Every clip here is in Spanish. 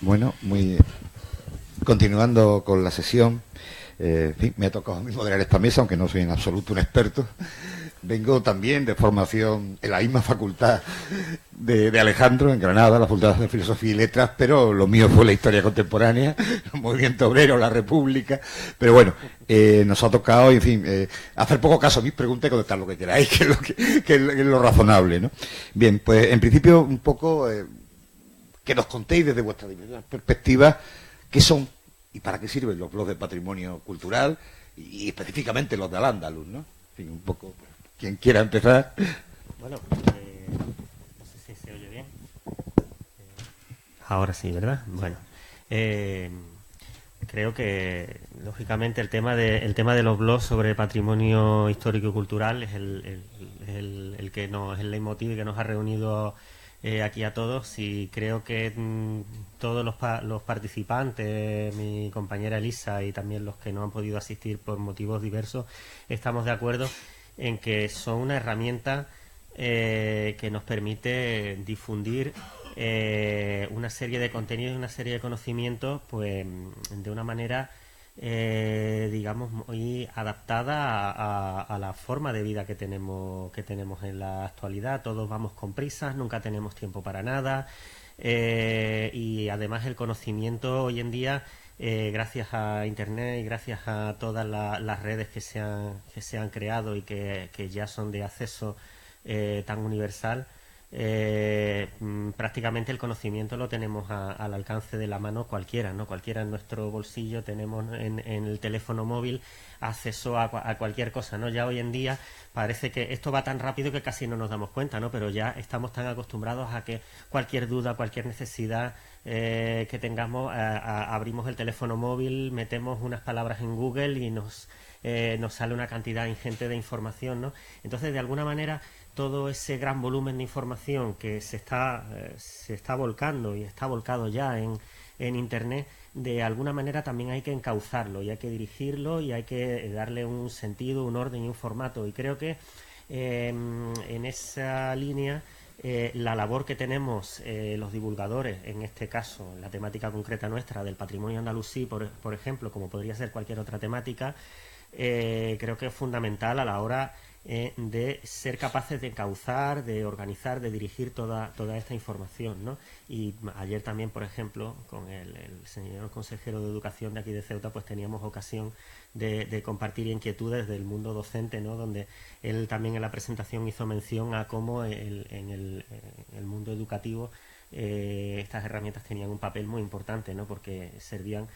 Bueno, continuando con la sesión, en fin, me ha tocado a mí moderar esta mesa, aunque no soy en absoluto un experto. Vengo también de formación en la misma facultad de Alejandro, en Granada, la Facultad de Filosofía y Letras, pero lo mío fue la historia contemporánea, el movimiento obrero, la República. Pero bueno, nos ha tocado, en fin, hacer poco caso a mis preguntas y contestar lo que queráis, que es lo razonable, ¿no? Bien, pues en principio un poco que nos contéis desde vuestra perspectiva qué son y para qué sirven los blogs de patrimonio cultural y específicamente los de Al-Ándalus, ¿no? En fin, un poco, quien quiera empezar. Bueno, no sé si se oye bien. Ahora sí, ¿verdad? Bueno, creo que lógicamente el tema de los blogs sobre patrimonio histórico y cultural es el que nos, es el leitmotiv que nos ha reunido aquí a todos, y creo que todos los participantes, mi compañera Elisa y también los que no han podido asistir por motivos diversos, estamos de acuerdo en que son una herramienta que nos permite difundir una serie de contenidos y una serie de conocimientos pues de una manera digamos muy adaptada a la forma de vida que tenemos en la actualidad. Todos vamos con prisas, nunca tenemos tiempo para nada, y además el conocimiento hoy en día, gracias a internet y gracias a todas las redes que se han creado y que ya son de acceso tan universal, prácticamente el conocimiento lo tenemos al alcance de la mano cualquiera, ¿no? Cualquiera en nuestro bolsillo tenemos en el teléfono móvil acceso a cualquier cosa, ¿no? Ya hoy en día parece que esto va tan rápido que casi no nos damos cuenta, ¿no? Pero ya estamos tan acostumbrados a que cualquier duda, cualquier necesidad que tengamos, abrimos el teléfono móvil, metemos unas palabras en Google y nos sale una cantidad ingente de información, ¿no? Entonces, de alguna manera, todo ese gran volumen de información que se está volcando y está volcado ya en Internet, de alguna manera también hay que encauzarlo y hay que dirigirlo y hay que darle un sentido, un orden y un formato. Y creo que en esa línea la labor que tenemos los divulgadores, en este caso la temática concreta nuestra del patrimonio andalusí, por ejemplo, como podría ser cualquier otra temática, creo que es fundamental a la hora de ser capaces de encauzar, de organizar, de dirigir toda esta información, ¿no? Y ayer también, por ejemplo, con el señor consejero de Educación de aquí de Ceuta, pues teníamos ocasión de compartir inquietudes del mundo docente, ¿no? Donde él también en la presentación hizo mención a cómo en el mundo educativo estas herramientas tenían un papel muy importante, ¿no? Porque servían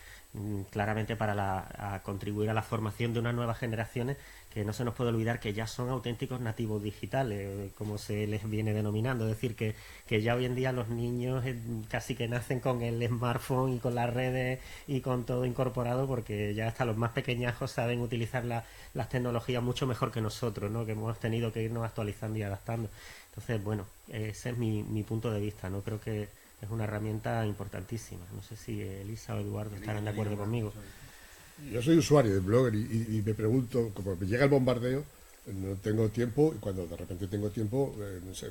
claramente para contribuir a la formación de unas nuevas generaciones que no se nos puede olvidar que ya son auténticos nativos digitales, como se les viene denominando. Es decir, que ya hoy en día los niños casi que nacen con el smartphone y con las redes y con todo incorporado, porque ya hasta los más pequeñajos saben utilizar las tecnologías mucho mejor que nosotros, ¿no? Que hemos tenido que irnos actualizando y adaptando. Entonces, bueno, ese es mi punto de vista, ¿no? Creo que es una herramienta importantísima. No sé si Elisa o Eduardo estarán de acuerdo conmigo. Yo soy usuario de Blogger y me pregunto, como me llega el bombardeo, no tengo tiempo, y cuando de repente tengo tiempo, no sé,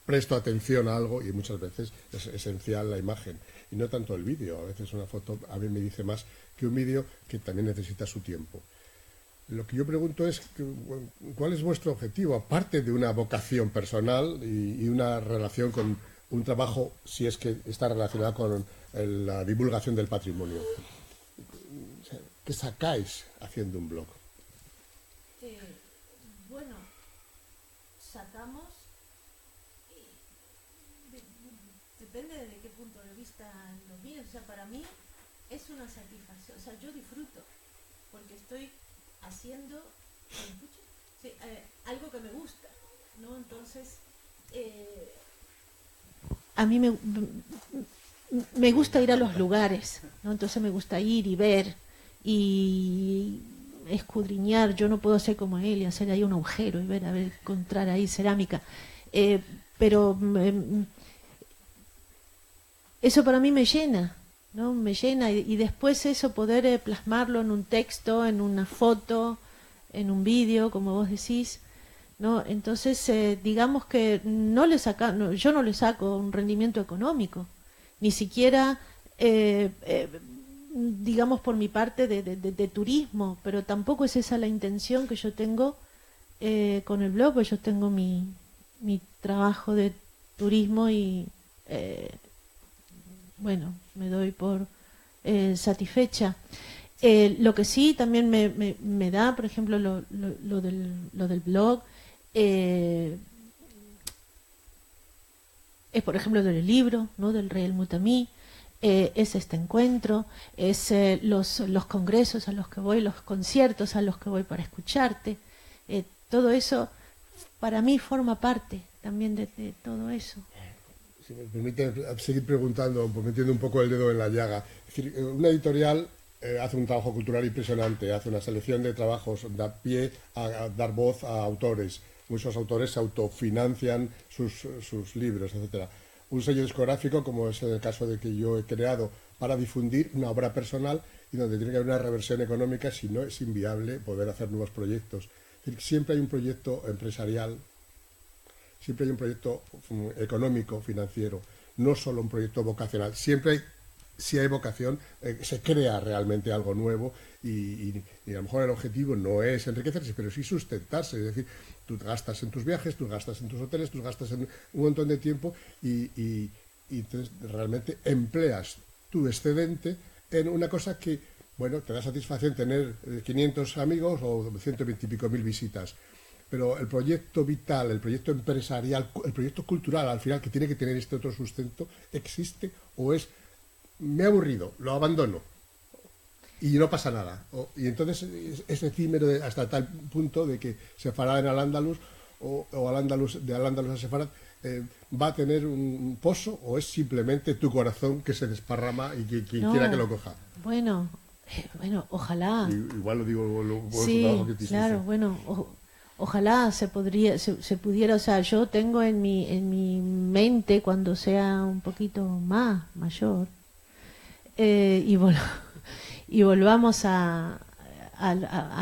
presto atención a algo, y muchas veces es esencial la imagen y no tanto el vídeo. A veces una foto a mí me dice más que un vídeo, que también necesita su tiempo. Lo que yo pregunto es, ¿cuál es vuestro objetivo? Aparte de una vocación personal y una relación con un trabajo, si es que está relacionado con la divulgación del patrimonio. ¿Qué sacáis haciendo un blog? Bueno, sacamos, depende de qué punto de vista lo mires. O sea, para mí es una satisfacción. O sea, yo disfruto porque estoy haciendo algo que me gusta, ¿no? Entonces, a mí me gusta ir a los lugares, ¿no? Entonces me gusta ir y ver y escudriñar. Yo no puedo ser como él y hacer ahí un agujero y ver, a ver, encontrar ahí cerámica, pero eso para mí me llena, ¿no? Me llena, y después eso poder plasmarlo en un texto, en una foto, en un vídeo, como vos decís, ¿no? Entonces digamos que yo no le saco un rendimiento económico, ni siquiera, digamos, por mi parte de turismo, pero tampoco es esa la intención que yo tengo con el blog, pues yo tengo mi trabajo de turismo y, bueno, me doy por satisfecha. Lo que sí también me da, por ejemplo, lo del blog, es, por ejemplo, del libro, ¿no? Del Rey El Mutamí, es este encuentro, es los congresos a los que voy, los conciertos a los que voy para escucharte. Todo eso para mí forma parte también de todo eso. Si me permite seguir preguntando, pues metiendo un poco el dedo en la llaga. Es decir, una editorial hace un trabajo cultural impresionante, hace una selección de trabajos, da pie a dar voz a autores. Muchos autores se autofinancian sus libros, etcétera. Un sello discográfico, como es el caso de que yo he creado, para difundir una obra personal y donde tiene que haber una reversión económica, si no es inviable poder hacer nuevos proyectos. Es decir, siempre hay un proyecto empresarial, siempre hay un proyecto económico, financiero, no solo un proyecto vocacional. Siempre hay, si hay vocación, se crea realmente algo nuevo y a lo mejor el objetivo no es enriquecerse, pero sí sustentarse. Es decir, tú gastas en tus viajes, tú gastas en tus hoteles, tú gastas en un montón de tiempo y entonces realmente empleas tu excedente en una cosa que, bueno, te da satisfacción tener 500 amigos o 120 y pico mil visitas. Pero el proyecto vital, el proyecto empresarial, el proyecto cultural, al final, que tiene que tener este otro sustento, ¿existe o es, me he aburrido, lo abandono y no pasa nada? Y entonces es efímero hasta tal punto de que Sefarad en Al-Ándalus o Al-Ándalus, de Al-Ándalus a Sefarad, va a tener un pozo o es simplemente tu corazón que se desparrama y quien quiera que lo coja. Bueno, ojalá. Igual lo digo, sí, trabajo que te claro, hiciste. bueno, ojalá se pudiera, o sea, yo tengo en mi mente cuando sea un poquito más mayor y volvamos a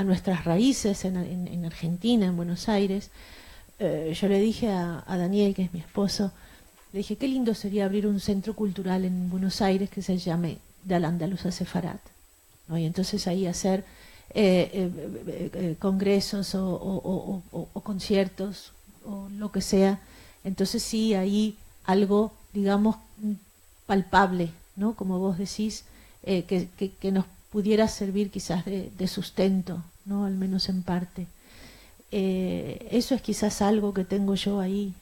nuestras raíces en Argentina, en Buenos Aires. Yo le dije a Daniel, que es mi esposo, le dije, qué lindo sería abrir un centro cultural en Buenos Aires que se llame de Al-Ándalus a Sefarad, ¿no? Y entonces ahí hacer congresos o conciertos o lo que sea. Entonces sí, ahí algo, digamos, palpable, ¿no? Como vos decís, que nos pudiera servir quizás de sustento, ¿no? Al menos en parte. Eso es quizás algo que tengo yo ahí,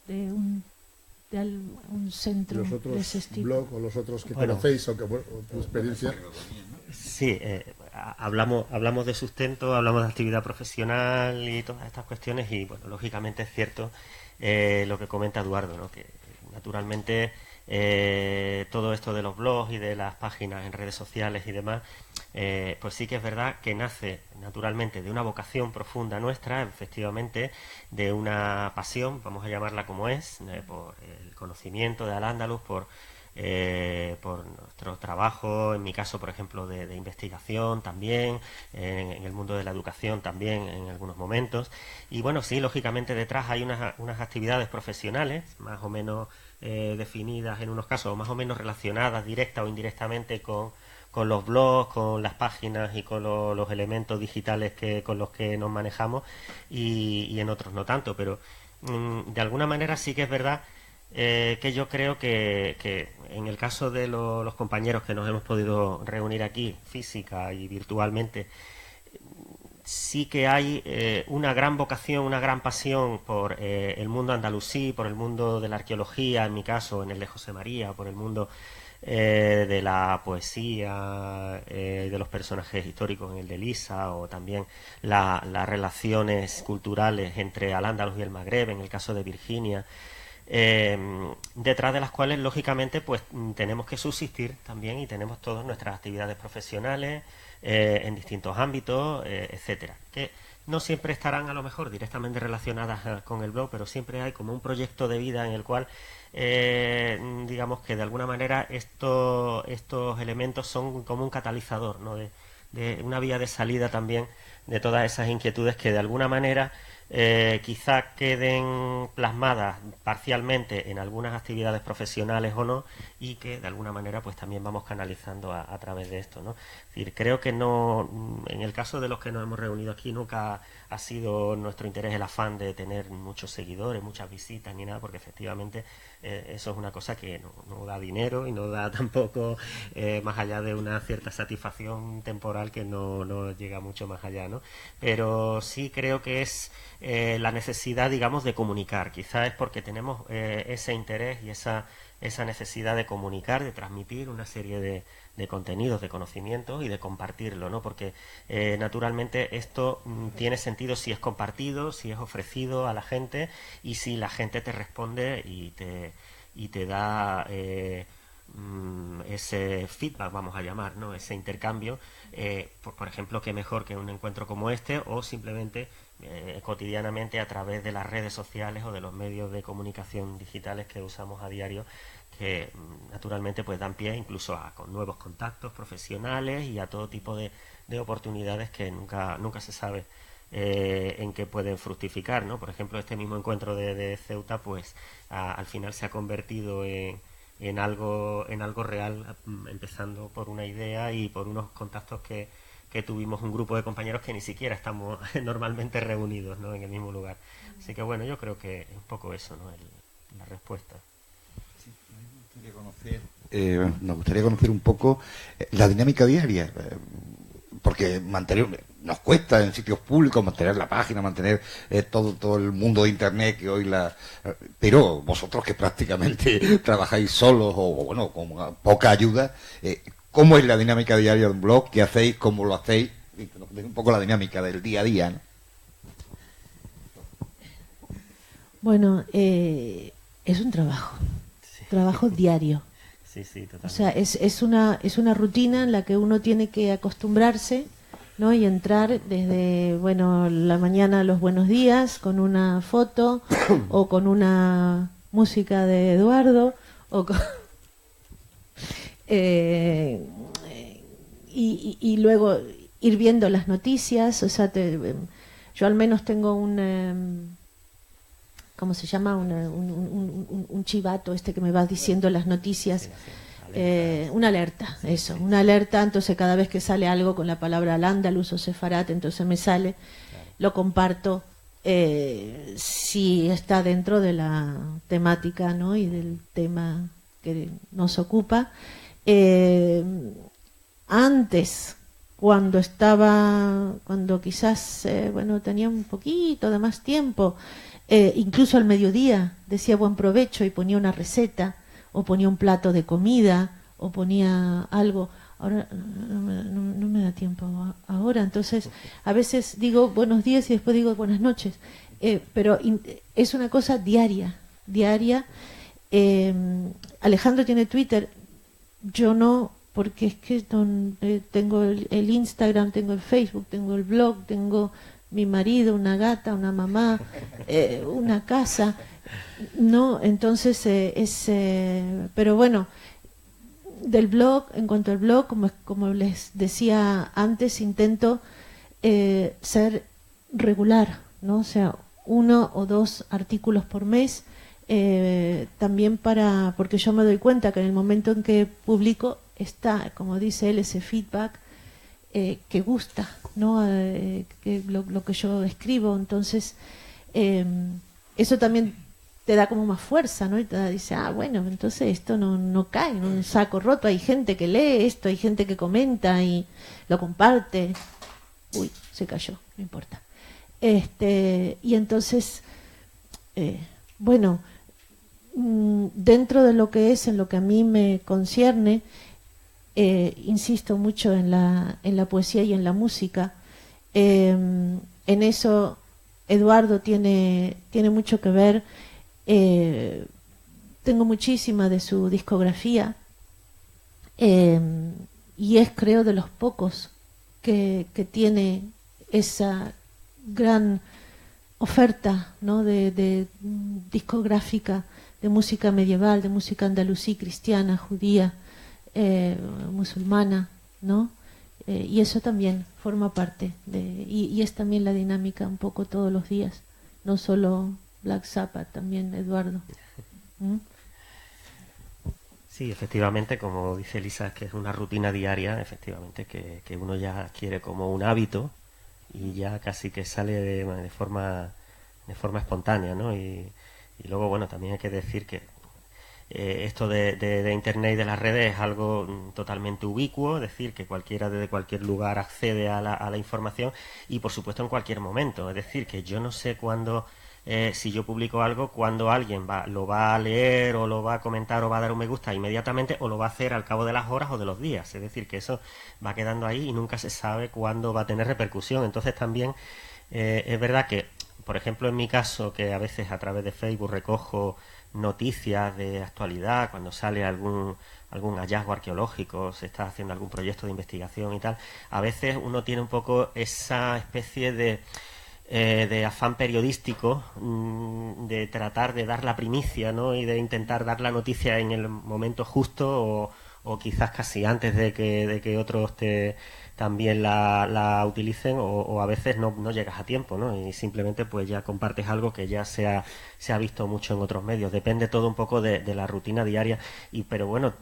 de un centro de ese estilo. Blog o los otros que conocéis o que tu experiencia. Sí, hablamos de sustento, hablamos de actividad profesional y todas estas cuestiones y, bueno, lógicamente es cierto lo que comenta Eduardo, ¿no? Que naturalmente todo esto de los blogs y de las páginas en redes sociales y demás, pues sí que es verdad que nace naturalmente de una vocación profunda nuestra, efectivamente, de una pasión, vamos a llamarla como es, por el conocimiento de Al-Ándalus, por nuestro trabajo, en mi caso, por ejemplo, de investigación también, en el mundo de la educación también en algunos momentos. Y bueno, sí, lógicamente detrás hay unas actividades profesionales, más o menos definidas en unos casos, o más o menos relacionadas directa o indirectamente con los blogs, con las páginas y con los elementos digitales con los que nos manejamos, y en otros no tanto, pero de alguna manera sí que es verdad que yo creo que en el caso de los compañeros que nos hemos podido reunir aquí, física y virtualmente, sí que hay una gran vocación, una gran pasión por el mundo andalusí, por el mundo de la arqueología, en mi caso, en el de José María, por el mundo de la poesía, de los personajes históricos en el de Elisa, o también las relaciones culturales entre Al-Ándalus y el Magreb, en el caso de Virginia. Detrás de las cuales lógicamente pues tenemos que subsistir también y tenemos todas nuestras actividades profesionales en distintos ámbitos, etcétera, que no siempre estarán a lo mejor directamente relacionadas con el blog, pero siempre hay como un proyecto de vida en el cual digamos que de alguna manera estos elementos son como un catalizador, ¿no? de una vía de salida también de todas esas inquietudes que de alguna manera quizá queden plasmadas parcialmente en algunas actividades profesionales o no, y que de alguna manera pues también vamos canalizando a través de esto, ¿no? Es decir, creo que no, en el caso de los que nos hemos reunido aquí, nunca ha sido nuestro interés el afán de tener muchos seguidores, muchas visitas ni nada, porque efectivamente eso es una cosa que no da dinero y no da tampoco más allá de una cierta satisfacción temporal que no llega mucho más allá, ¿no? Pero sí creo que es la necesidad, digamos, de comunicar. Quizá es porque tenemos ese interés y esa necesidad de comunicar, de transmitir una serie de contenidos, de conocimientos y de compartirlo, ¿no? Porque naturalmente esto tiene sentido si es compartido, si es ofrecido a la gente y si la gente te responde y te da ese feedback, vamos a llamar, ¿no? Ese intercambio, por ejemplo, qué mejor que un encuentro como este, o simplemente cotidianamente a través de las redes sociales o de los medios de comunicación digitales que usamos a diario, que naturalmente pues dan pie incluso con nuevos contactos profesionales y a todo tipo de oportunidades que nunca se sabe en qué pueden fructificar, ¿no? Por ejemplo, este mismo encuentro de Ceuta pues al final se ha convertido en algo real, empezando por una idea y por unos contactos que tuvimos un grupo de compañeros que ni siquiera estamos normalmente reunidos, ¿no?, en el mismo lugar. Así que bueno, yo creo que es un poco eso, ¿no?, la respuesta. Sí, nos gustaría conocer un poco la dinámica diaria, porque nos cuesta en sitios públicos mantener la página, mantener todo el mundo de internet que hoy pero vosotros que prácticamente trabajáis solos o bueno, con poca ayuda, ¿cómo es la dinámica diaria de un blog? ¿Qué hacéis? ¿Cómo lo hacéis? Y que nos den un poco la dinámica del día a día, ¿no? Bueno, es un trabajo diario. Sí, totalmente. O sea, es una rutina en la que uno tiene que acostumbrarse, ¿no? Y entrar desde, bueno, la mañana, los buenos días, con una foto o con una música de Eduardo o con y luego ir viendo las noticias. O sea, yo al menos tengo ¿cómo se llama? Un chivato que me va diciendo las noticias. Una alerta, una alerta. Entonces cada vez que sale algo con la palabra al-Ándalus o sefarat, entonces me sale, lo comparto, si está dentro de la temática, ¿no?, y del tema que nos ocupa. Antes, cuando quizás bueno, tenía un poquito de más tiempo, incluso al mediodía decía buen provecho y ponía una receta o ponía un plato de comida o ponía algo. Ahora no me da tiempo ahora, entonces a veces digo buenos días y después digo buenas noches, pero es una cosa diaria. Alejandro tiene Twitter, yo no, porque es que tengo el Instagram, tengo el Facebook, tengo el blog, tengo mi marido, una gata, una mamá, una casa, no, entonces pero bueno, del blog, en cuanto al blog, como les decía antes, intento ser regular, ¿no? O sea, 1 o 2 artículos por mes, también porque yo me doy cuenta que en el momento en que publico está, como dice él, ese feedback que gusta, ¿no? Que lo que yo escribo. Entonces eso también te da como más fuerza, ¿no? Y te dice, bueno, entonces esto no cae en un saco roto. Hay gente que lee esto, hay gente que comenta y lo comparte. Uy, se cayó, no importa. Y entonces bueno, dentro de lo que es, en lo que a mí me concierne, insisto mucho en la poesía y en la música. En eso Eduardo tiene mucho que ver. Tengo muchísima de su discografía, y es, creo, de los pocos que tiene esa gran oferta, ¿no?, de discográfica, de música medieval, de música andalusí, cristiana, judía, musulmana, ¿no? Y eso también forma parte y es también la dinámica un poco todos los días. no solo Black Sabbath, también Eduardo. ¿Mm? Sí, efectivamente, como dice Elisa, que es una rutina diaria, efectivamente, que uno ya adquiere como un hábito y ya casi que sale de forma espontánea, ¿no? Y luego, bueno, también hay que decir que esto de Internet y de las redes es algo totalmente ubicuo, es decir, que cualquiera desde cualquier lugar accede a la información y, por supuesto, en cualquier momento. Es decir, que yo no sé cuándo, si yo publico algo, cuando alguien lo va a leer o lo va a comentar o va a dar un me gusta inmediatamente o lo va a hacer al cabo de las horas o de los días. Es decir, que eso va quedando ahí y nunca se sabe cuándo va a tener repercusión. Entonces también es verdad que, por ejemplo, en mi caso, que a veces a través de Facebook recojo noticias de actualidad, cuando sale algún hallazgo arqueológico, se está haciendo algún proyecto de investigación y tal, a veces uno tiene un poco esa especie de afán periodístico, de tratar de dar la primicia, ¿no? Y de intentar dar la noticia en el momento justo o quizás casi antes de que otros también la utilicen o a veces no llegas a tiempo, ¿no? Y simplemente pues ya compartes algo que ya se ha visto mucho en otros medios. Depende todo un poco de la rutina diaria. Pero bueno,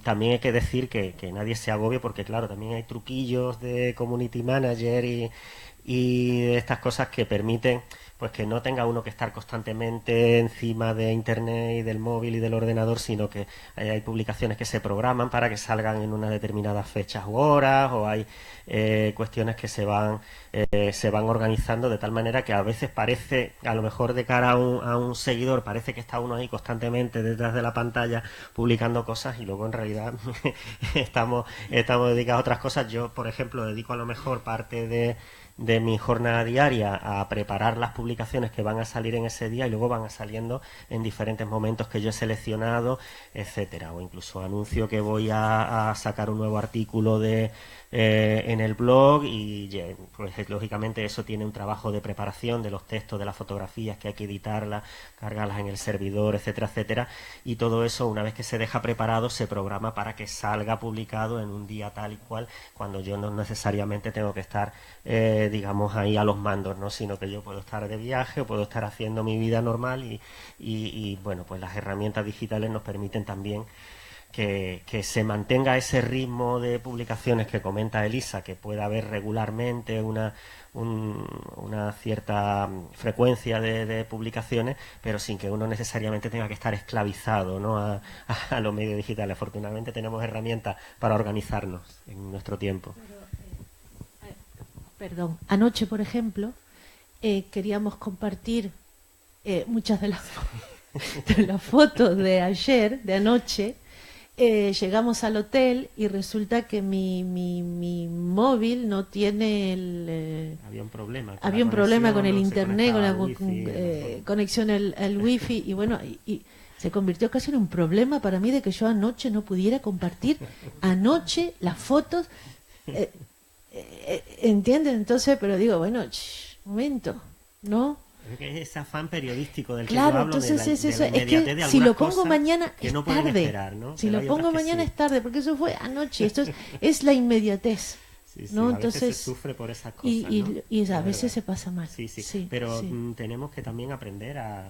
también hay que decir que nadie se agobie porque claro, también hay truquillos de community manager y estas cosas que permiten pues que no tenga uno que estar constantemente encima de internet y del móvil y del ordenador, sino que hay publicaciones que se programan para que salgan en unas determinadas fechas u horas, o hay cuestiones que se van organizando de tal manera que a veces parece, a lo mejor de cara a un seguidor, parece que está uno ahí constantemente detrás de la pantalla publicando cosas y luego en realidad estamos dedicados a otras cosas. Yo, por ejemplo, dedico a lo mejor parte de mi jornada diaria a preparar las publicaciones que van a salir en ese día y luego van a saliendo en diferentes momentos que yo he seleccionado, etcétera, o incluso anuncio que voy a sacar un nuevo artículo en el blog y pues lógicamente eso tiene un trabajo de preparación de los textos, de las fotografías que hay que editarlas, cargarlas en el servidor, etcétera, etcétera, y todo eso una vez que se deja preparado se programa para que salga publicado en un día tal y cual, cuando yo no necesariamente tengo que estar digamos ahí a los mandos, ¿no? Sino que yo puedo estar de viaje o puedo estar haciendo mi vida normal y bueno, pues las herramientas digitales nos permiten también que se mantenga ese ritmo de publicaciones que comenta Elisa, que pueda haber regularmente una cierta frecuencia de publicaciones, pero sin que uno necesariamente tenga que estar esclavizado, ¿no? a los medios digitales. Afortunadamente tenemos herramientas para organizarnos en nuestro tiempo. Perdón, anoche, por ejemplo, queríamos compartir muchas de las fotos de ayer, de anoche. Llegamos al hotel y resulta que mi móvil no tiene había un problema con el internet, con la conexión al wifi y bueno, y se convirtió casi en un problema para mí de que yo anoche no pudiera compartir las fotos. ¿Entienden? Entonces, pero digo, bueno, momento, ¿no? Es ese afán periodístico del que claro, yo hablo, entonces de la inmediatez de si lo algunas pongo mañana que es no pueden tarde. esperar, ¿no? Si Pero lo hay pongo otras que mañana sí. es tarde, porque eso fue anoche. Esto es la inmediatez. Sí, ¿no? a Entonces, veces se sufre por esas cosas, y ¿no? a veces se pasa mal. Sí. Pero tenemos que también aprender a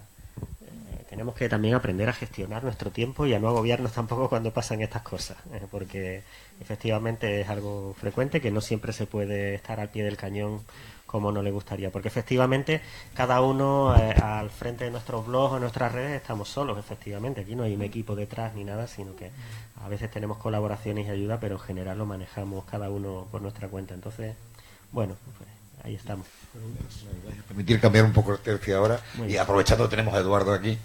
gestionar nuestro tiempo y a no agobiarnos tampoco cuando pasan estas cosas, porque efectivamente es algo frecuente que no siempre se puede estar al pie del cañón como no le gustaría, porque efectivamente cada uno al frente de nuestros blogs o nuestras redes estamos solos, efectivamente, aquí no hay un equipo detrás ni nada, sino que a veces tenemos colaboraciones y ayuda, pero en general lo manejamos cada uno por nuestra cuenta. Entonces, bueno, pues ahí estamos. Permitir cambiar un poco el tercio ahora y aprovechando que tenemos a Eduardo aquí,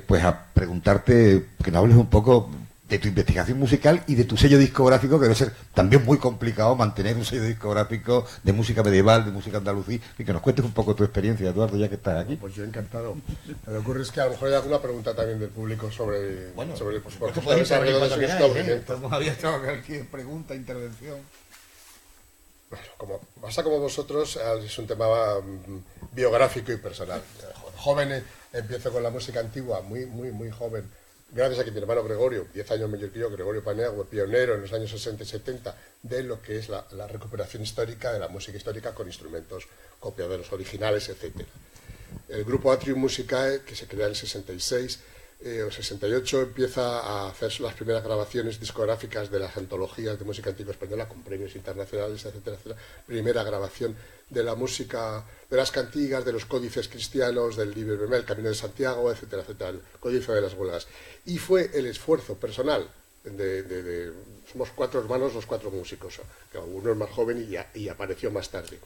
pues a preguntarte que nos hables un poco de tu investigación musical y de tu sello discográfico, que debe ser también muy complicado mantener un sello discográfico de música medieval, de música andalusí, y que nos cuentes un poco tu experiencia, Eduardo, ya que estás aquí. Pues yo encantado. Lo que ocurre es que a lo mejor hay alguna pregunta también del público sobre Estamos abiertos a cualquier pregunta, intervención. Bueno, como pasa como vosotros, es un tema biográfico y personal. Joven, empiezo con la música antigua, muy joven. Gracias a que mi hermano Gregorio, 10 años mayor que yo, Gregorio Paniagua, pionero en los años 60 y 70 de lo que es la recuperación histórica de la música histórica con instrumentos copiadores originales, etc. El grupo Atrium Musicae, que se crea en el 66 o 68, empieza a hacer las primeras grabaciones discográficas de las antologías de música antigua española con premios internacionales, etcétera, etcétera. Primera grabación de la música, de las cantigas, de los códices cristianos, del Liber Memel, el Camino de Santiago, etcétera, etcétera, el códice de las huelgas. Y fue el esfuerzo personal somos 4 hermanos, los 4 músicos, que uno es más joven y apareció más tarde.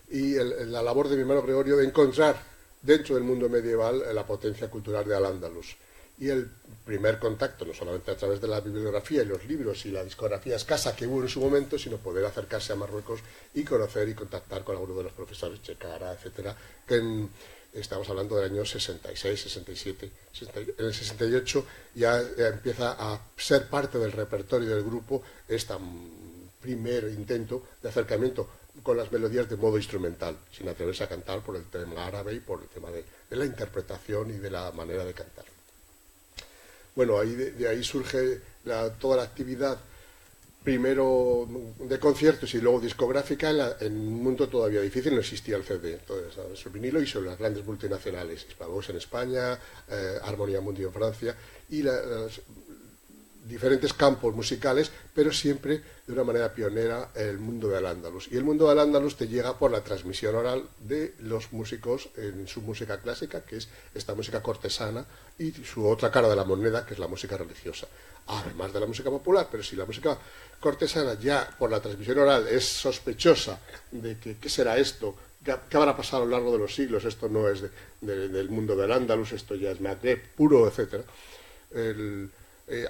Y la labor de mi hermano Gregorio de encontrar dentro del mundo medieval la potencia cultural de Al-Ándalus. Y el primer contacto, no solamente a través de la bibliografía y los libros y la discografía escasa que hubo en su momento, sino poder acercarse a Marruecos y conocer y contactar con algunos de los profesores, Checara, etcétera, que estamos hablando del año 66, 67, en el 68 ya empieza a ser parte del repertorio del grupo este primer intento de acercamiento con las melodías de modo instrumental, sin atreverse a cantar por el tema árabe y por el tema de la interpretación y de la manera de cantar. Bueno, de ahí surge toda la actividad, primero de conciertos y luego discográfica, en un mundo todavía difícil. No existía el CD, entonces el vinilo y sobre las grandes multinacionales, Hispavox en España, Harmonia Mundi en Francia, y los diferentes campos musicales, pero siempre de una manera pionera el mundo del Al-Ándalus. Y el mundo del Al-Ándalus te llega por la transmisión oral de los músicos en su música clásica, que es esta música cortesana, y su otra cara de la moneda, que es la música religiosa. Además de la música popular, pero si la música cortesana ya por la transmisión oral es sospechosa de que qué será esto, qué habrá pasado a lo largo de los siglos, esto no es del mundo del Al-Ándalus, esto ya es Magreb puro, etcétera.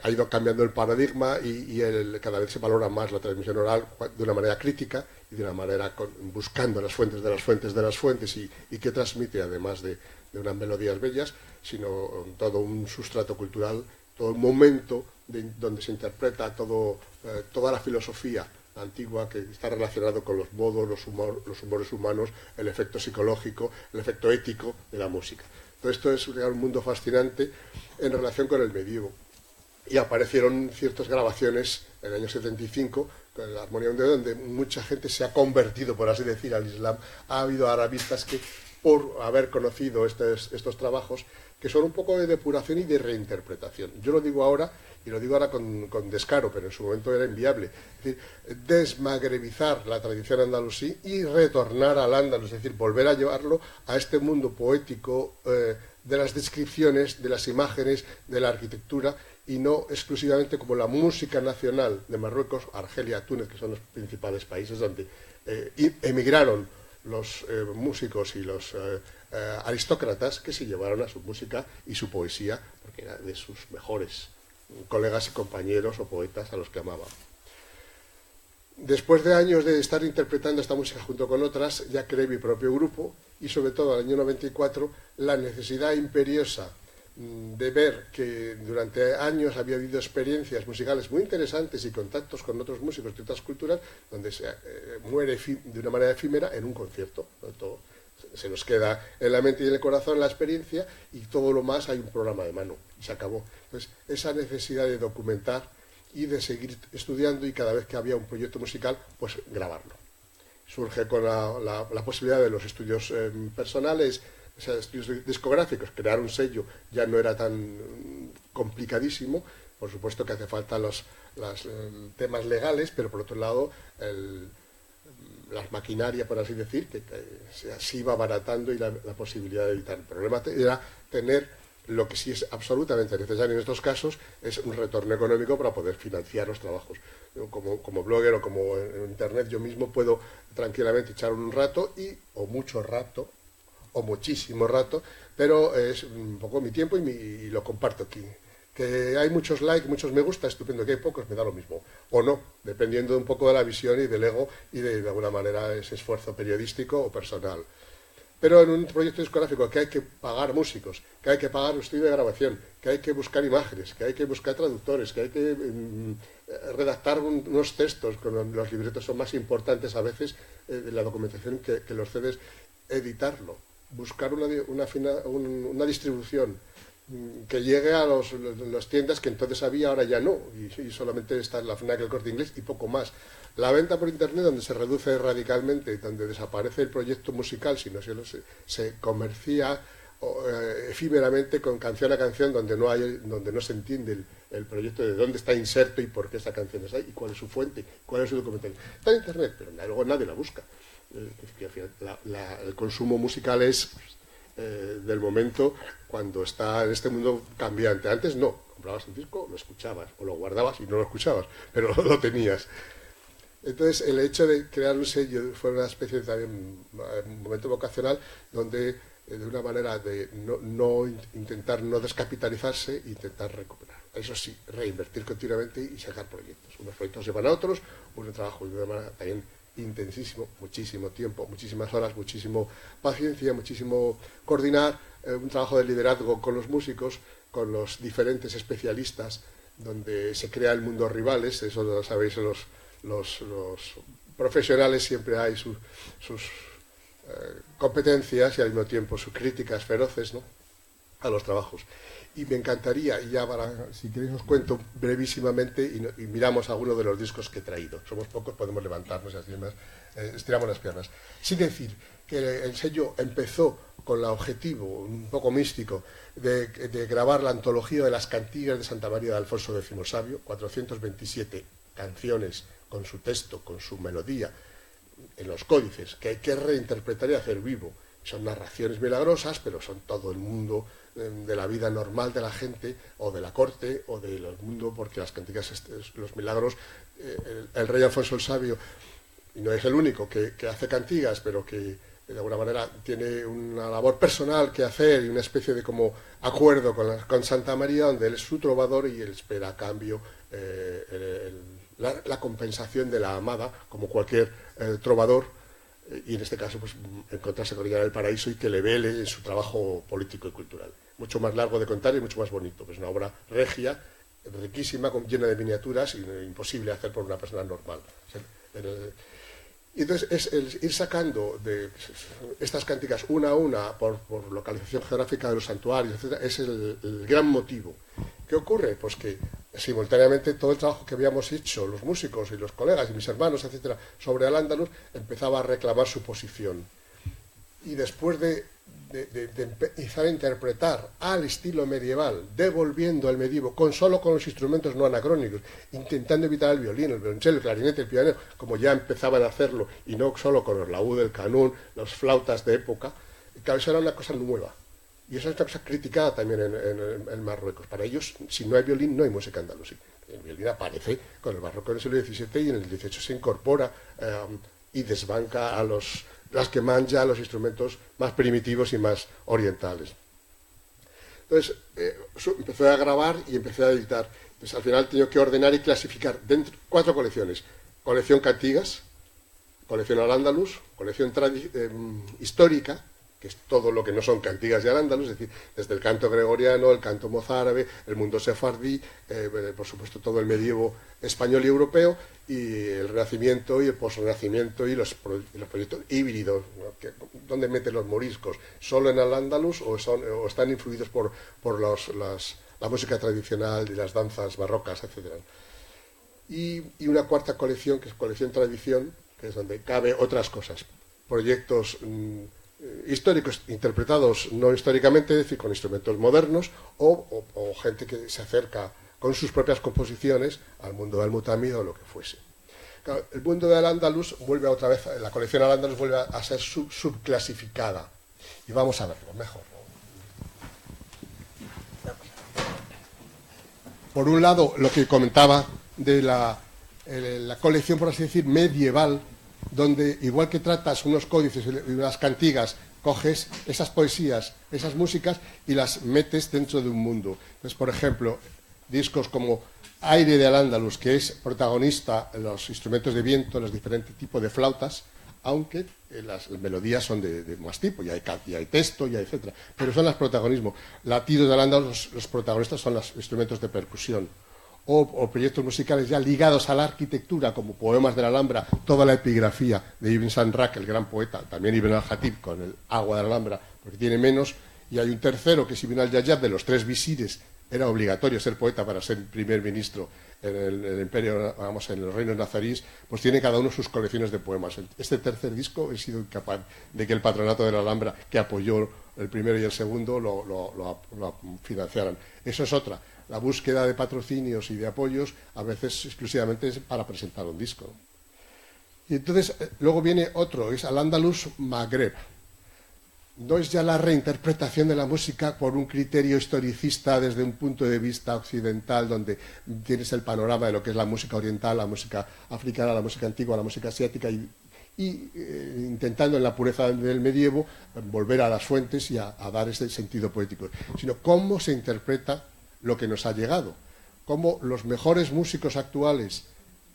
Ha ido cambiando el paradigma y cada vez se valora más la transmisión oral de una manera crítica y de una manera buscando las fuentes de las fuentes de las fuentes y que transmite, además de unas melodías bellas, sino todo un sustrato cultural, todo un momento donde se interpreta toda la filosofía antigua que está relacionado con los modos, los humores humanos, el efecto psicológico, el efecto ético de la música. Todo esto es un mundo fascinante en relación con el medievo. Y aparecieron ciertas grabaciones en el año 75 con la Armonía Mundial, donde mucha gente se ha convertido, por así decir, al Islam. Ha habido arabistas que, por haber conocido estos trabajos, que son un poco de depuración y de reinterpretación. Yo lo digo ahora, y lo digo ahora con descaro, pero en su momento era inviable. Es decir, desmagrebizar la tradición andalusí y retornar al Al-Ándalus, es decir, volver a llevarlo a este mundo poético de las descripciones, de las imágenes, de la arquitectura, y no exclusivamente como la música nacional de Marruecos, Argelia, Túnez, que son los principales países donde emigraron los músicos y los aristócratas que se llevaron a su música y su poesía, porque era de sus mejores colegas y compañeros o poetas a los que amaba. Después de años de estar interpretando esta música junto con otras, ya creé mi propio grupo y sobre todo en el año 94 la necesidad imperiosa de ver que durante años había habido experiencias musicales muy interesantes y contactos con otros músicos de otras culturas donde se muere de una manera efímera en un concierto. Todo se nos queda en la mente y en el corazón la experiencia y todo lo más hay un programa de mano y se acabó. Entonces, esa necesidad de documentar y de seguir estudiando y cada vez que había un proyecto musical, pues grabarlo. Surge con la posibilidad de los estudios personales, o sea, estudios discográficos, crear un sello ya no era tan complicadísimo. Por supuesto que hace falta los temas legales, pero por otro lado las maquinarias, por así decir, que se iba abaratando y la posibilidad de editar. El problema era tener lo que sí es absolutamente necesario en estos casos, es un retorno económico para poder financiar los trabajos. Como blogger o como en internet yo mismo puedo tranquilamente echar un rato o mucho rato o muchísimo rato, pero es un poco mi tiempo y lo comparto aquí. Que hay muchos likes, muchos me gusta, estupendo. Que hay pocos, me da lo mismo. O no, dependiendo un poco de la visión y del ego y de alguna manera ese esfuerzo periodístico o personal. Pero en un proyecto discográfico que hay que pagar músicos, que hay que pagar un estudio de grabación, que hay que buscar imágenes, que hay que buscar traductores, que hay que redactar unos textos, con los libretos son más importantes a veces la documentación que los CDs, editarlo, buscar una distribución, que llegue a las tiendas que entonces había, ahora ya no, y solamente está en la FNAC, el Corte Inglés y poco más. La venta por internet, donde se reduce radicalmente, donde desaparece el proyecto musical, sino se comercia efímeramente con canción a canción, donde no se entiende el proyecto, de dónde está inserto y por qué esa canción está ahí, y cuál es su fuente, cuál es su documentación. Está en internet, pero luego nadie la busca. El consumo musical es del momento cuando está en este mundo cambiante. Antes no, comprabas un disco, lo escuchabas, o lo guardabas y no lo escuchabas, pero lo tenías. Entonces, el hecho de crear un sello fue una especie de también un momento vocacional donde, de una manera de intentar no descapitalizarse, intentar recuperar. Eso sí, reinvertir continuamente y sacar proyectos. Unos proyectos llevan a otros, un trabajo de una manera también intensísimo, muchísimo tiempo, muchísimas horas, muchísimo paciencia, muchísimo coordinar, un trabajo de liderazgo con los músicos, con los diferentes especialistas, donde se crea el mundo rivales. Eso lo sabéis, los profesionales siempre hay sus competencias y al mismo tiempo sus críticas feroces, ¿no?, a los trabajos. Y me encantaría, y ya si queréis os cuento brevísimamente y miramos algunos de los discos que he traído. Somos pocos, podemos levantarnos y así más, estiramos las piernas. Sin decir que el sello empezó con el objetivo, un poco místico, de grabar la antología de las cantigas de Santa María de Alfonso X Sabio, 427 canciones con su texto, con su melodía, en los códices, que hay que reinterpretar y hacer vivo. Son narraciones milagrosas, pero son todo el mundo de la vida normal de la gente, o de la corte, o del mundo, porque las cantigas, los milagros, el rey Alfonso el Sabio, y no es el único que hace cantigas, pero que de alguna manera tiene una labor personal que hacer y una especie de como acuerdo con Santa María, donde él es su trovador y él espera a cambio la compensación de la amada, como cualquier trovador, y en este caso pues encontrarse con ella en el paraíso y que le vele en su trabajo político y cultural. Mucho más largo de contar y mucho más bonito. Es una obra regia, riquísima, llena de miniaturas, y imposible hacer por una persona normal. Y entonces es ir sacando de estas cánticas una a una por localización geográfica de los santuarios, etcétera, es el gran motivo. ¿Qué ocurre? Pues que simultáneamente todo el trabajo que habíamos hecho los músicos y los colegas y mis hermanos, etcétera, sobre Al-Ándalus, empezaba a reclamar su posición. Y después de empezar a interpretar al estilo medieval, devolviendo el medievo solo con los instrumentos no anacrónicos, intentando evitar el violín, el violonchelo, el clarinete, el piano, como ya empezaban a hacerlo, y no solo con los laúd, el canún, las flautas de época, claro, eso era una cosa nueva. Y eso es una cosa criticada también en Marruecos. Para ellos, si no hay violín, no hay música andalusí. El violín aparece con el barroco en el siglo XVII y en el XVIII se incorpora y desbanca a las que mancha, los instrumentos más primitivos y más orientales. Entonces, empecé a grabar y empecé a editar. Entonces, al final he tenido que ordenar y clasificar dentro 4 colecciones. Colección Cantigas, colección Al-Ándalus, colección histórica, que es todo lo que no son cantigas de Al-Ándalus, es decir, desde el canto gregoriano, el canto mozárabe, el mundo sefardí, por supuesto todo el medievo español y europeo, y el Renacimiento y el posrenacimiento y los proyectos híbridos, ¿no? ¿Dónde meten los moriscos? ¿Solo en Al-Ándalus o están influidos por la música tradicional y las danzas barrocas, etcétera? Y una 4ª colección, que es colección Tradición, que es donde cabe otras cosas, proyectos históricos interpretados no históricamente, es decir, con instrumentos modernos, o gente que se acerca con sus propias composiciones al mundo del mutamid o lo que fuese. Claro, el mundo del Al-Ándalus vuelve otra vez, la colección Al-Ándalus vuelve a ser subclasificada. Y vamos a verlo mejor. Por un lado, lo que comentaba de la colección, por así decir, medieval, donde igual que tratas unos códices y unas cantigas, coges esas poesías, esas músicas y las metes dentro de un mundo. Entonces, por ejemplo, discos como Aire de Al-Ándalus, que es protagonista en los instrumentos de viento, los diferentes tipos de flautas, aunque las melodías son de más tipo, y hay texto, y hay etcétera, pero son las protagonismos. Latidos de Al-Ándalus, los protagonistas son los instrumentos de percusión. O proyectos musicales ya ligados a la arquitectura, como Poemas de la Alhambra, toda la epigrafía de Ibn Sanrak, el gran poeta, también Ibn al-Hatib con el Agua de la Alhambra, porque tiene menos, y hay un tercero que es Ibn al-Yayab, de los 3 visires. Era obligatorio ser poeta para ser primer ministro en el imperio, vamos, en los reinos nazarís, pues tiene cada uno sus colecciones de poemas. Este tercer disco he sido incapaz de que el patronato de la Alhambra, que apoyó el primero y el segundo, lo financiaran. Eso es otra. La búsqueda de patrocinios y de apoyos a veces exclusivamente es para presentar un disco. Y entonces luego viene otro, es Al-Ándalus Magreb. No es ya la reinterpretación de la música por un criterio historicista desde un punto de vista occidental, donde tienes el panorama de lo que es la música oriental, la música africana, la música antigua, la música asiática, y intentando en la pureza del medievo volver a las fuentes y a dar ese sentido poético, sino cómo se interpreta lo que nos ha llegado, cómo los mejores músicos actuales,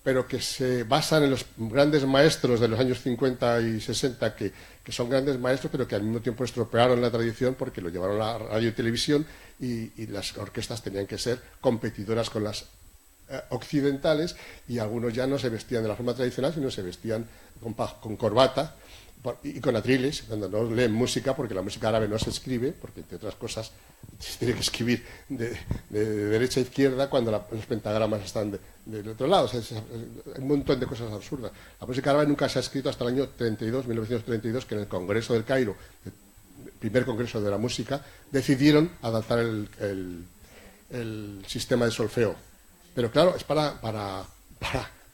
pero que se basan en los grandes maestros de los años 50 y 60, que son grandes maestros, pero que al mismo tiempo estropearon la tradición porque lo llevaron a la radio y televisión, y las orquestas tenían que ser competidoras con las occidentales, y algunos ya no se vestían de la forma tradicional, sino se vestían con corbata y con atriles, cuando no leen música, porque la música árabe no se escribe, porque entre otras cosas se tiene que escribir de derecha a izquierda cuando los pentagramas están del otro lado. O sea, hay un montón de cosas absurdas. La música árabe nunca se ha escrito hasta el año 1932, que en el Congreso del Cairo, el primer congreso de la música, decidieron adaptar el sistema de solfeo. Pero claro, es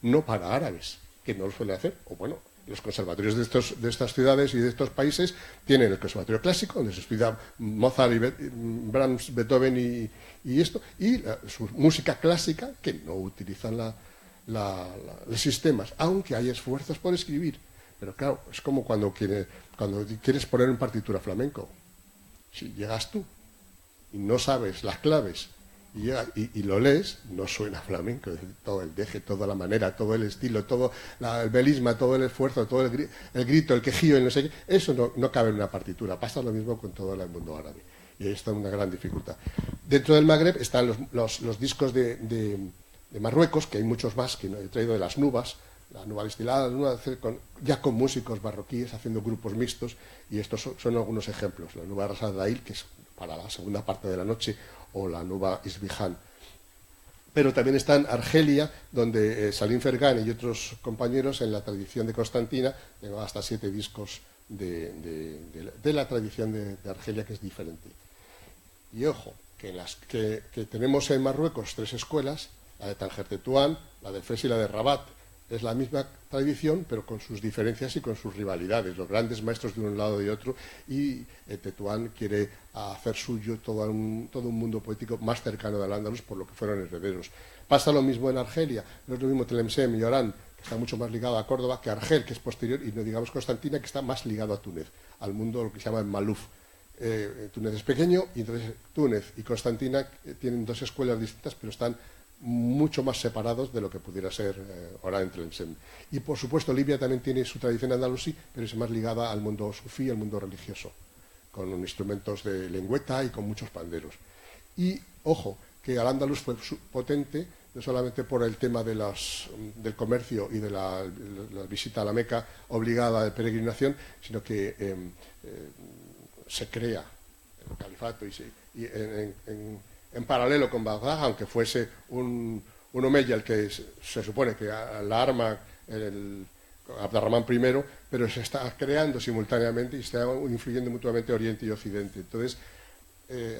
no para árabes, que no lo suelen hacer, o bueno, los conservatorios de estas ciudades y de estos países tienen el conservatorio clásico, donde se estudia Mozart, Brahms, Beethoven y esto, y su música clásica, que no utilizan los sistemas, aunque hay esfuerzos por escribir. Pero claro, es como cuando quieres poner en partitura flamenco. Si llegas tú y no sabes las claves y lo lees, no suena flamenco. Todo el deje, toda la manera, todo el estilo, todo el belisma, todo el esfuerzo, todo el grito, el quejío, el no sé qué, eso no cabe en una partitura. Pasa lo mismo con todo el mundo árabe, y ahí está una gran dificultad. Dentro del Magreb están los discos de Marruecos, que hay muchos más, que he traído de las Nubas, la Nuba destilada, ya con músicos marroquíes haciendo grupos mixtos, y estos son algunos ejemplos. La Nuba Ras Dail, que es para la segunda parte de la noche, o la Nuba Isbihan. Pero también está en Argelia, donde Salim Fergan y otros compañeros, en la tradición de Constantina, lleva hasta 7 discos de la tradición de Argelia, que es diferente. Y ojo, que tenemos en Marruecos 3 escuelas, la de Tanger Tetuán, la de Fes y la de Rabat. Es la misma tradición, pero con sus diferencias y con sus rivalidades. Los grandes maestros de un lado y de otro, y Tetuán quiere hacer suyo todo un mundo poético más cercano del Andalus, por lo que fueron herederos. Pasa lo mismo en Argelia. No es lo mismo Tlemcen y Orán, que está mucho más ligado a Córdoba, que Argel, que es posterior, y no digamos Constantina, que está más ligado a Túnez, al mundo lo que se llama el Maluf. Túnez es pequeño, y entonces Túnez y Constantina tienen 2 escuelas distintas, pero están mucho más separados de lo que pudiera ser Orán en Tlemcen. Y por supuesto Libia también tiene su tradición andalusí, pero es más ligada al mundo sufí, al mundo religioso, con instrumentos de lengüeta y con muchos panderos. Y ojo, que Al-Ándalus fue potente no solamente por el tema del comercio y de la visita a la Meca obligada de peregrinación, sino que se crea el califato en paralelo con Bagdad, aunque fuese un omeya el que se supone que la arma Abderramán I, pero se está creando simultáneamente y está influyendo mutuamente Oriente y Occidente. Entonces,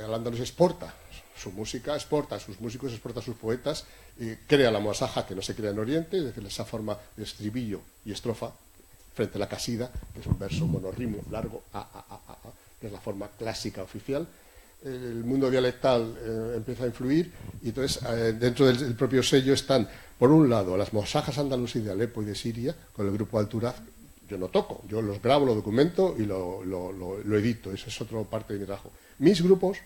Al-Ándalus exporta su música, exporta sus músicos, exporta sus poetas, y crea la muasaja, que no se crea en Oriente, es decir, esa forma de estribillo y estrofa frente a la casida, que es un verso monorrimo largo, que es la forma clásica oficial. El mundo dialectal empieza a influir, y entonces dentro del propio sello están, por un lado, las mosajas andalusí de Alepo y de Siria, con el grupo Alturaz. Yo no toco, yo los grabo, lo documento y lo edito. Esa es otra parte de mi trabajo. Mis grupos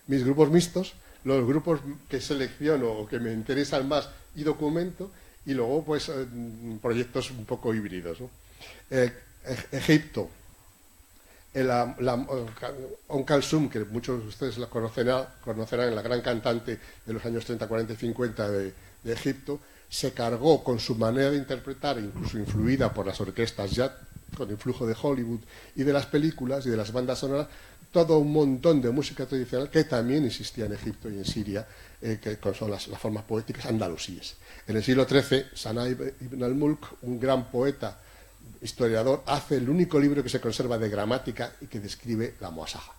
mixtos, los grupos que selecciono o que me interesan más y documento, y luego pues proyectos un poco híbridos, ¿no? Egipto, Kalsum, que muchos de ustedes la conocerán, la gran cantante de los años 30, 40 y 50 de Egipto, se cargó con su manera de interpretar, incluso influida por las orquestas ya con influjo de Hollywood y de las películas y de las bandas sonoras, todo un montón de música tradicional que también existía en Egipto y en Siria, que son las formas poéticas andalusíes. En el siglo XIII, Sanaa ibn al-Mulk, un gran poeta, historiador, hace el único libro que se conserva de gramática y que describe la muasaja.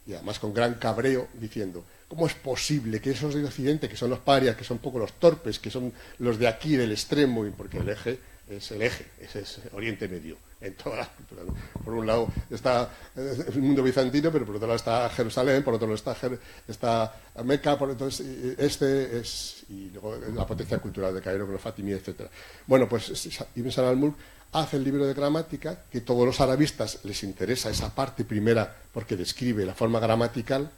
Y además con gran cabreo diciendo, ¿cómo es posible que esos de Occidente, que son los parias, que son un poco los torpes, que son los de aquí del extremo, y porque el eje, ese es Oriente Medio, en todas las culturas, ¿no? Por un lado está el mundo bizantino, pero por otro lado está Jerusalén, por otro lado está Meca, y luego la potencia cultural de Cairo con los fatimíes, etc. Bueno, pues Ibn Salah al-Mulk hace el libro de gramática, que todos los arabistas les interesa esa parte primera porque describe la forma gramatical,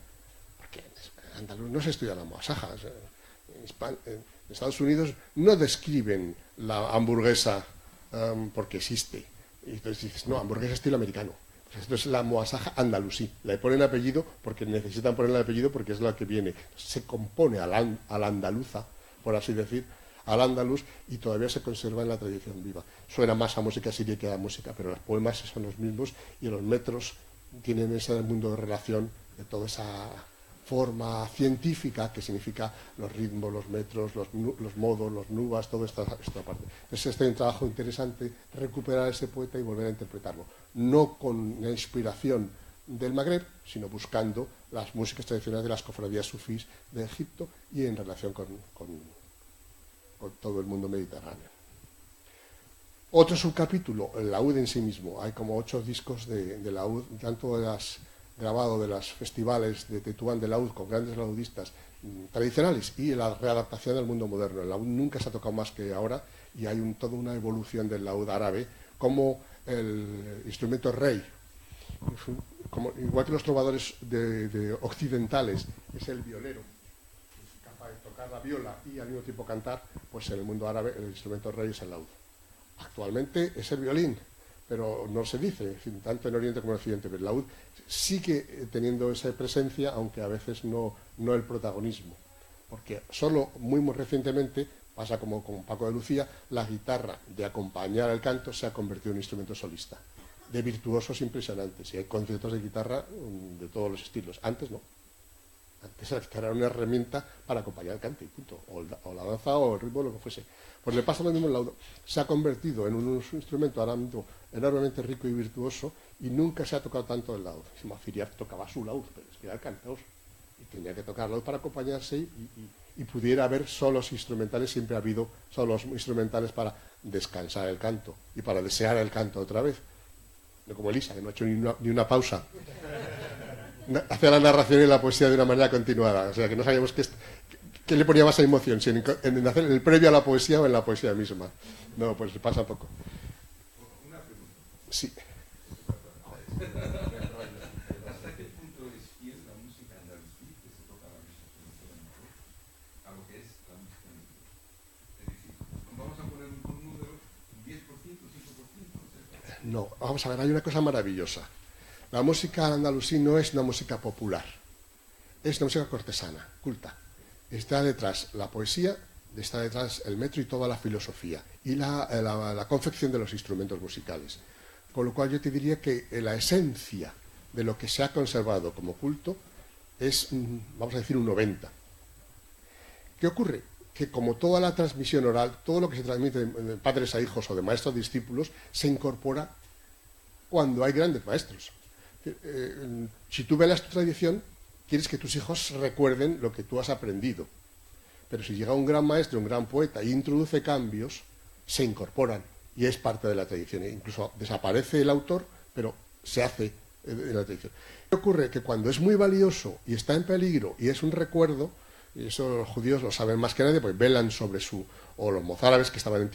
porque en andaluz no se estudia la muasaja. En Estados Unidos no describen la hamburguesa porque existe. Y entonces dices, no, hamburguesa estilo americano. Pues esto es la muasaja andalusí. Le ponen apellido porque necesitan ponerle apellido porque es la que viene. Se compone a la andaluza, por así decir, al andaluz, y todavía se conserva en la tradición viva. Suena más a música siria que a música, pero los poemas son los mismos y los metros tienen ese mundo de relación de toda esa forma científica que significa los ritmos, los metros, los modos, los nubas, toda esta parte. Entonces este es un trabajo interesante, recuperar a ese poeta y volver a interpretarlo. No con la inspiración del Magreb, sino buscando las músicas tradicionales de las cofradías sufís de Egipto y en relación con todo el mundo mediterráneo. Otro subcapítulo, el laúd en sí mismo. Hay como 8 discos de laúd, tanto grabado de los festivales de Tetuán de laúd con grandes laudistas tradicionales y la readaptación del mundo moderno. El laúd nunca se ha tocado más que ahora y hay toda una evolución del laúd árabe como el instrumento rey. Igual que los trovadores occidentales, es el violero, capaz de tocar la viola y al mismo tiempo cantar, pues en el mundo árabe el instrumento rey es el laúd. Actualmente es el violín, pero no se dice, tanto en Oriente como en Occidente, pero el laúd sigue teniendo esa presencia, aunque a veces no el protagonismo, porque solo muy recientemente, pasa como con Paco de Lucía, la guitarra de acompañar el canto se ha convertido en un instrumento solista, de virtuosos impresionantes, y hay conciertos de guitarra de todos los estilos. Antes no. Antes la guitarra era una herramienta para acompañar el canto y punto, o la danza o el ritmo, lo que fuese. Pues le pasa lo mismo al laúd. Se ha convertido en un instrumento ahora mismo enormemente rico y virtuoso y nunca se ha tocado tanto el laúd. Firiaf tocaba su laúd, pero es que era el cantor y tenía que tocar laúd para acompañarse y pudiera haber solos instrumentales. Siempre ha habido solos instrumentales para descansar el canto y para desear el canto otra vez. No como Elisa, que no ha hecho ni una pausa. Hacía la narración y la poesía de una manera continuada. O sea, que no sabíamos qué le ponía más emoción, si en hacer el previo a la poesía o en la poesía misma. No, pues pasa poco. Una pregunta. Sí. ¿Hasta qué punto es fiel la música andalusí que se toca a la misa a lo que es la música andalusí? Es decir, vamos a poner un número, 10%, 5%. No, vamos a ver, hay una cosa maravillosa. La música andalusí no es una música popular, es una música cortesana, culta. Está detrás la poesía, está detrás el metro y toda la filosofía y la confección de los instrumentos musicales. Con lo cual yo te diría que la esencia de lo que se ha conservado como culto es, vamos a decir, un 90%. ¿Qué ocurre? Que como toda la transmisión oral, todo lo que se transmite de padres a hijos o de maestros a discípulos, se incorpora cuando hay grandes maestros. Si tú velas tu tradición, quieres que tus hijos recuerden lo que tú has aprendido. Pero si llega un gran maestro, un gran poeta, y introduce cambios, se incorporan y es parte de la tradición. Incluso desaparece el autor, pero se hace en la tradición. ¿Qué ocurre? Que cuando es muy valioso y está en peligro y es un recuerdo, y eso los judíos lo saben más que nadie, pues velan sobre o los mozárabes que estaban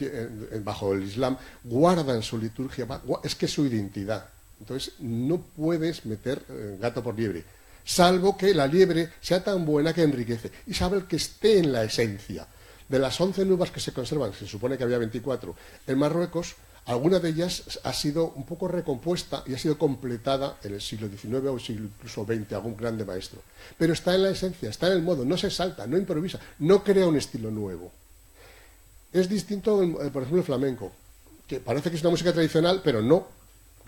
bajo el Islam, guardan su liturgia, es que es su identidad. Entonces no puedes meter gato por liebre, salvo que la liebre sea tan buena que enriquece y sabe que esté en la esencia. De las 11 nubas que se conservan, se supone que había 24, en Marruecos, alguna de ellas ha sido un poco recompuesta y ha sido completada en el siglo XIX o el siglo incluso XX, algún grande maestro. Pero está en la esencia, está en el modo, no se salta, no improvisa, no crea un estilo nuevo. Es distinto, por ejemplo, el flamenco, que parece que es una música tradicional, pero no.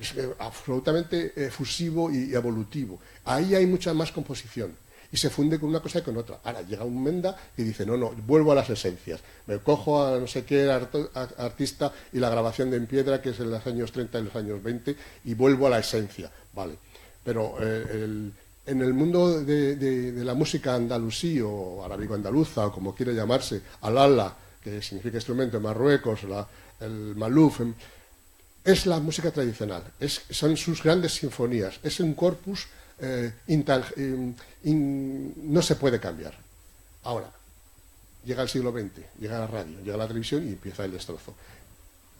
es absolutamente fusivo y evolutivo. Ahí hay mucha más composición y se funde con una cosa y con otra. Ahora llega un Menda y dice, no, vuelvo a las esencias. Me cojo a no sé qué artista y la grabación de En Piedra, que es en los años 30 y los años 20, y vuelvo a la esencia. Vale. Pero en el mundo de la música andalusí o arábigo-andaluza, o como quiere llamarse, alala, que significa instrumento en Marruecos, el maluf, es la música tradicional, son sus grandes sinfonías, es un corpus no se puede cambiar. Ahora, llega el siglo XX, llega la radio, llega la televisión y empieza el destrozo.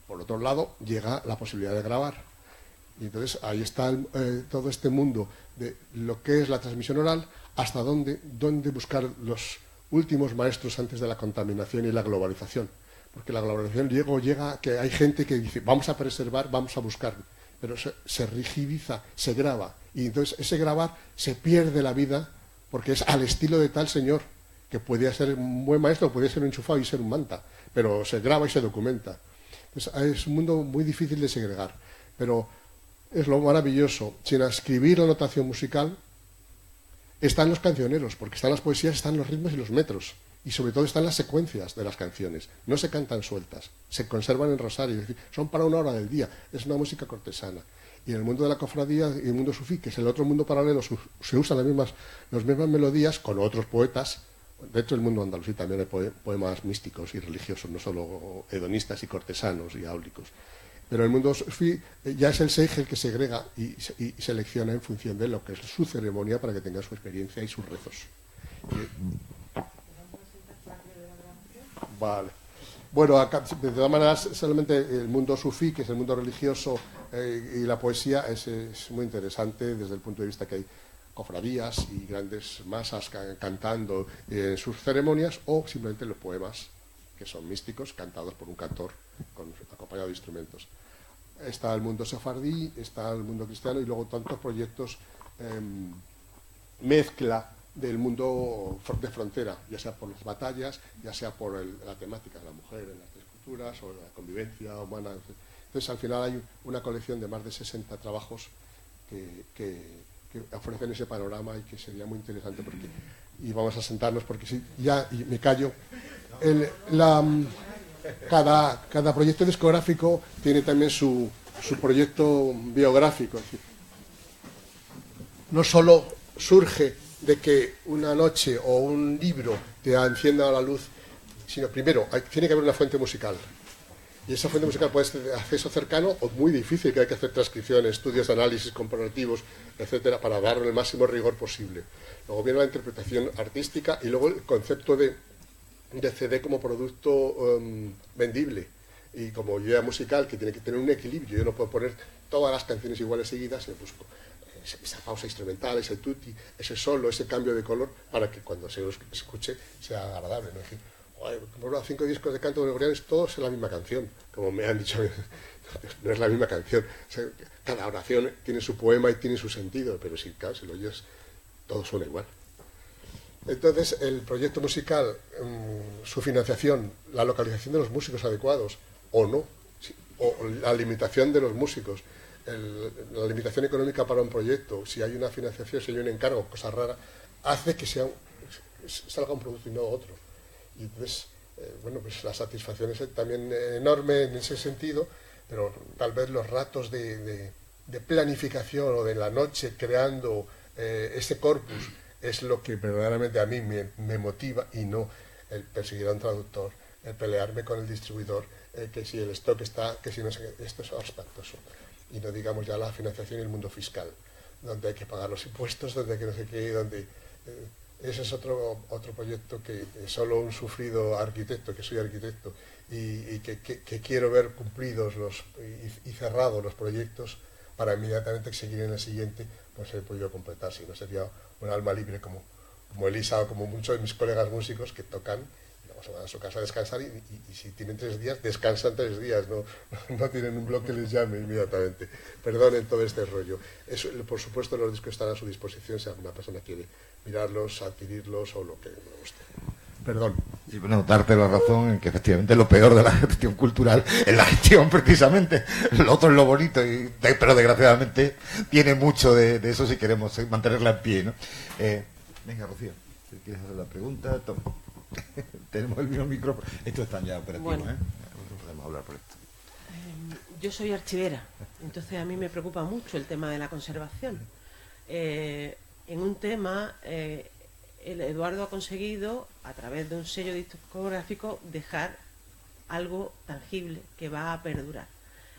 Por otro lado, llega la posibilidad de grabar. Y entonces ahí está todo este mundo de lo que es la transmisión oral, hasta dónde buscar los últimos maestros antes de la contaminación y la globalización. Porque la globalización llega que hay gente que dice, vamos a preservar, vamos a buscar, pero se rigidiza, se graba. Y entonces ese grabar se pierde la vida porque es al estilo de tal señor, que podía ser un buen maestro, podía ser un enchufado y ser un manta, pero se graba y se documenta. Entonces, es un mundo muy difícil de segregar, pero es lo maravilloso. Sin escribir la notación musical, están los cancioneros, porque están las poesías, están los ritmos y los metros. Y sobre todo están las secuencias de las canciones. No se cantan sueltas, se conservan en rosario. Es decir, son para una hora del día. Es una música cortesana. Y en el mundo de la cofradía y el mundo sufí, que es el otro mundo paralelo, se usan las mismas melodías con otros poetas. Dentro del mundo andalusí también hay poemas místicos y religiosos, no solo hedonistas y cortesanos y áulicos. Pero el mundo sufí ya es el seij el que segrega y selecciona en función de lo que es su ceremonia para que tenga su experiencia y sus rezos. Vale. Bueno, acá, de todas maneras, solamente el mundo sufí, que es el mundo religioso, y la poesía es muy interesante desde el punto de vista que hay cofradías y grandes masas cantando en sus ceremonias, o simplemente los poemas, que son místicos, cantados por un cantor acompañado de instrumentos. Está el mundo sefardí, está el mundo cristiano y luego tantos proyectos mezcla del mundo de frontera, ya sea por las batallas, ya sea por la temática de la mujer en las tres culturas o la convivencia humana. Entonces, al final hay una colección de más de 60 trabajos que ofrecen ese panorama y que sería muy interesante y vamos a sentarnos porque si ya y me callo. Cada proyecto discográfico tiene también su proyecto biográfico. Es decir, no solo surge de que una noche o un libro te encienda la luz, sino primero tiene que haber una fuente musical. Y esa fuente musical puede ser de acceso cercano o muy difícil, que hay que hacer transcripciones, estudios de análisis comparativos, etcétera, para darle el máximo rigor posible. Luego viene la interpretación artística y luego el concepto de CD como producto vendible y como idea musical, que tiene que tener un equilibrio. Yo no puedo poner todas las canciones iguales seguidas, y busco esa pausa instrumental, ese tutti, ese solo, ese cambio de color, para que cuando se los escuche sea agradable, ¿no? Es decir, como los 5 discos de canto gregorianos, todos es la misma canción, como me han dicho, no es la misma canción. O sea, cada oración tiene su poema y tiene su sentido, pero si lo oyes, todo suena igual. Entonces, el proyecto musical, su financiación, la localización de los músicos adecuados, o no, o la limitación de los músicos, la limitación económica para un proyecto, si hay una financiación, si hay un encargo, cosa rara, hace que salga un producto y no otro. Y entonces, pues la satisfacción es también enorme en ese sentido, pero tal vez los ratos de planificación o de la noche creando ese corpus es lo que verdaderamente a mí me motiva, y no el perseguir a un traductor, el pelearme con el distribuidor, que si el stock está, que si no sé qué, esto es espantoso. Y no digamos ya la financiación y el mundo fiscal, donde hay que pagar los impuestos, donde hay que no sé qué, donde... ese es otro proyecto que solo un sufrido arquitecto, que soy arquitecto, y que quiero ver cumplidos y cerrados los proyectos para inmediatamente seguir en el siguiente, pues he podido completar, si no sería un alma libre como Elisa o como muchos de mis colegas músicos que tocan, y se van a su casa a descansar y si tienen 3 días, descansan 3 días, no tienen un blog que les llame inmediatamente. Perdonen todo este rollo. Por supuesto, los discos están a su disposición si alguna persona quiere mirarlos, adquirirlos o lo que me guste. Perdón. Sí, bueno, darte la razón en que efectivamente lo peor de la gestión cultural es la gestión, precisamente. Lo otro es lo bonito, pero desgraciadamente tiene mucho de eso si queremos mantenerla en pie, ¿no? Venga, Rocío, si quieres hacer la pregunta, toma. Tenemos el mismo micrófono. Estos están ya operativos, Bueno. Nosotros podemos hablar por esto. Yo soy archivera, entonces a mí me preocupa mucho el tema de la conservación. En un tema, el Eduardo ha conseguido, a través de un sello discográfico, dejar algo tangible que va a perdurar.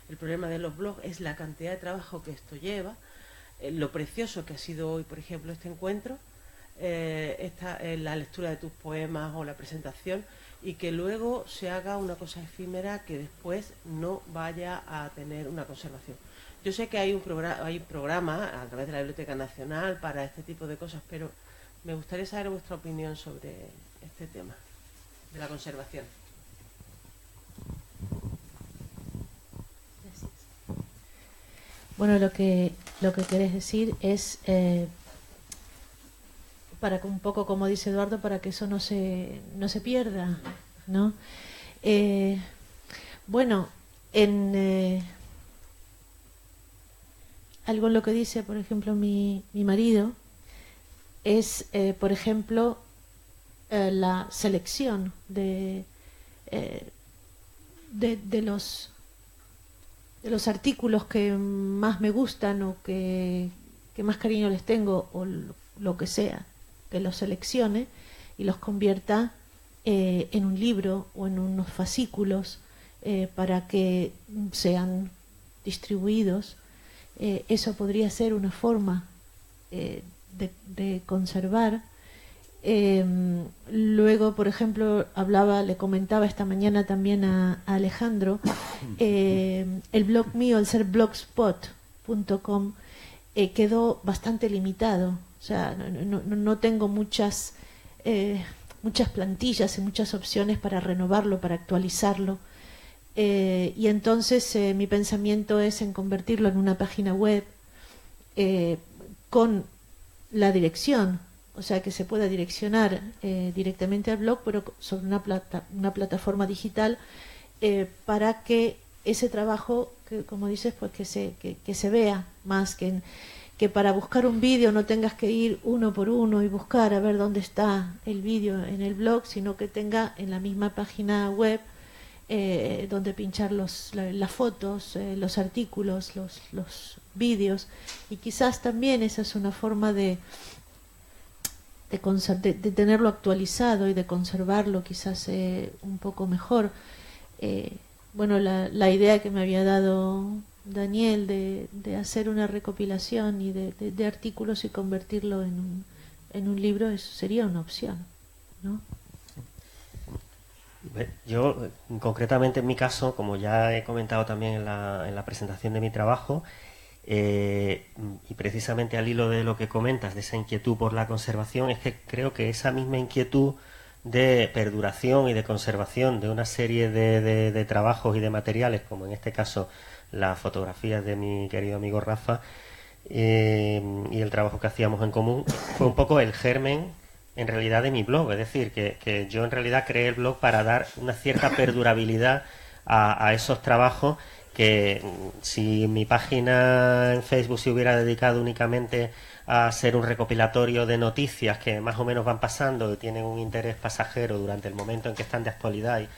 El problema de los blogs es la cantidad de trabajo que esto lleva, lo precioso que ha sido hoy, por ejemplo, este encuentro, la lectura de tus poemas o la presentación, y que luego se haga una cosa efímera que después no vaya a tener una conservación. Yo sé que hay un programa a través de la Biblioteca Nacional para este tipo de cosas, pero me gustaría saber vuestra opinión sobre este tema de la conservación. Gracias. Bueno, lo que querés decir es, para que un poco, como dice Eduardo, para que eso no se pierda, ¿no? Bueno, algo en lo que dice, por ejemplo, mi marido, es, por ejemplo, la selección de los artículos que más me gustan o que más cariño les tengo, o lo que sea, que los seleccione y los convierta en un libro o en unos fascículos para que sean distribuidos. Eso podría ser una forma de conservar. Luego, por ejemplo, le comentaba esta mañana también a Alejandro, el blog mío, al ser blogspot.com, quedó bastante limitado. O sea, no tengo muchas plantillas y muchas opciones para renovarlo, para actualizarlo. Y entonces mi pensamiento es en convertirlo en una página web con la dirección, o sea, que se pueda direccionar directamente al blog, pero sobre una plataforma digital, para que ese trabajo, que, como dices, pues que se vea más, que para buscar un vídeo no tengas que ir uno por uno y buscar a ver dónde está el vídeo en el blog, sino que tenga en la misma página web donde pinchar las fotos, los artículos, los vídeos. Y quizás también esa es una forma de tenerlo actualizado y de conservarlo quizás un poco mejor. Bueno, la idea que me había dado Daniel de hacer una recopilación y de artículos y convertirlo en un libro, eso sería una opción, ¿no? Yo, concretamente en mi caso, como ya he comentado también en la presentación de mi trabajo, y precisamente al hilo de lo que comentas, de esa inquietud por la conservación, es que creo que esa misma inquietud de perduración y de conservación de una serie de trabajos y de materiales, como en este caso las fotografías de mi querido amigo Rafa, y el trabajo que hacíamos en común, fue un poco el germen en realidad de mi blog. Es decir, que yo en realidad creé el blog para dar una cierta perdurabilidad a esos trabajos, que si mi página en Facebook se hubiera dedicado únicamente a ser un recopilatorio de noticias que más o menos van pasando y tienen un interés pasajero durante el momento en que están de actualidad, y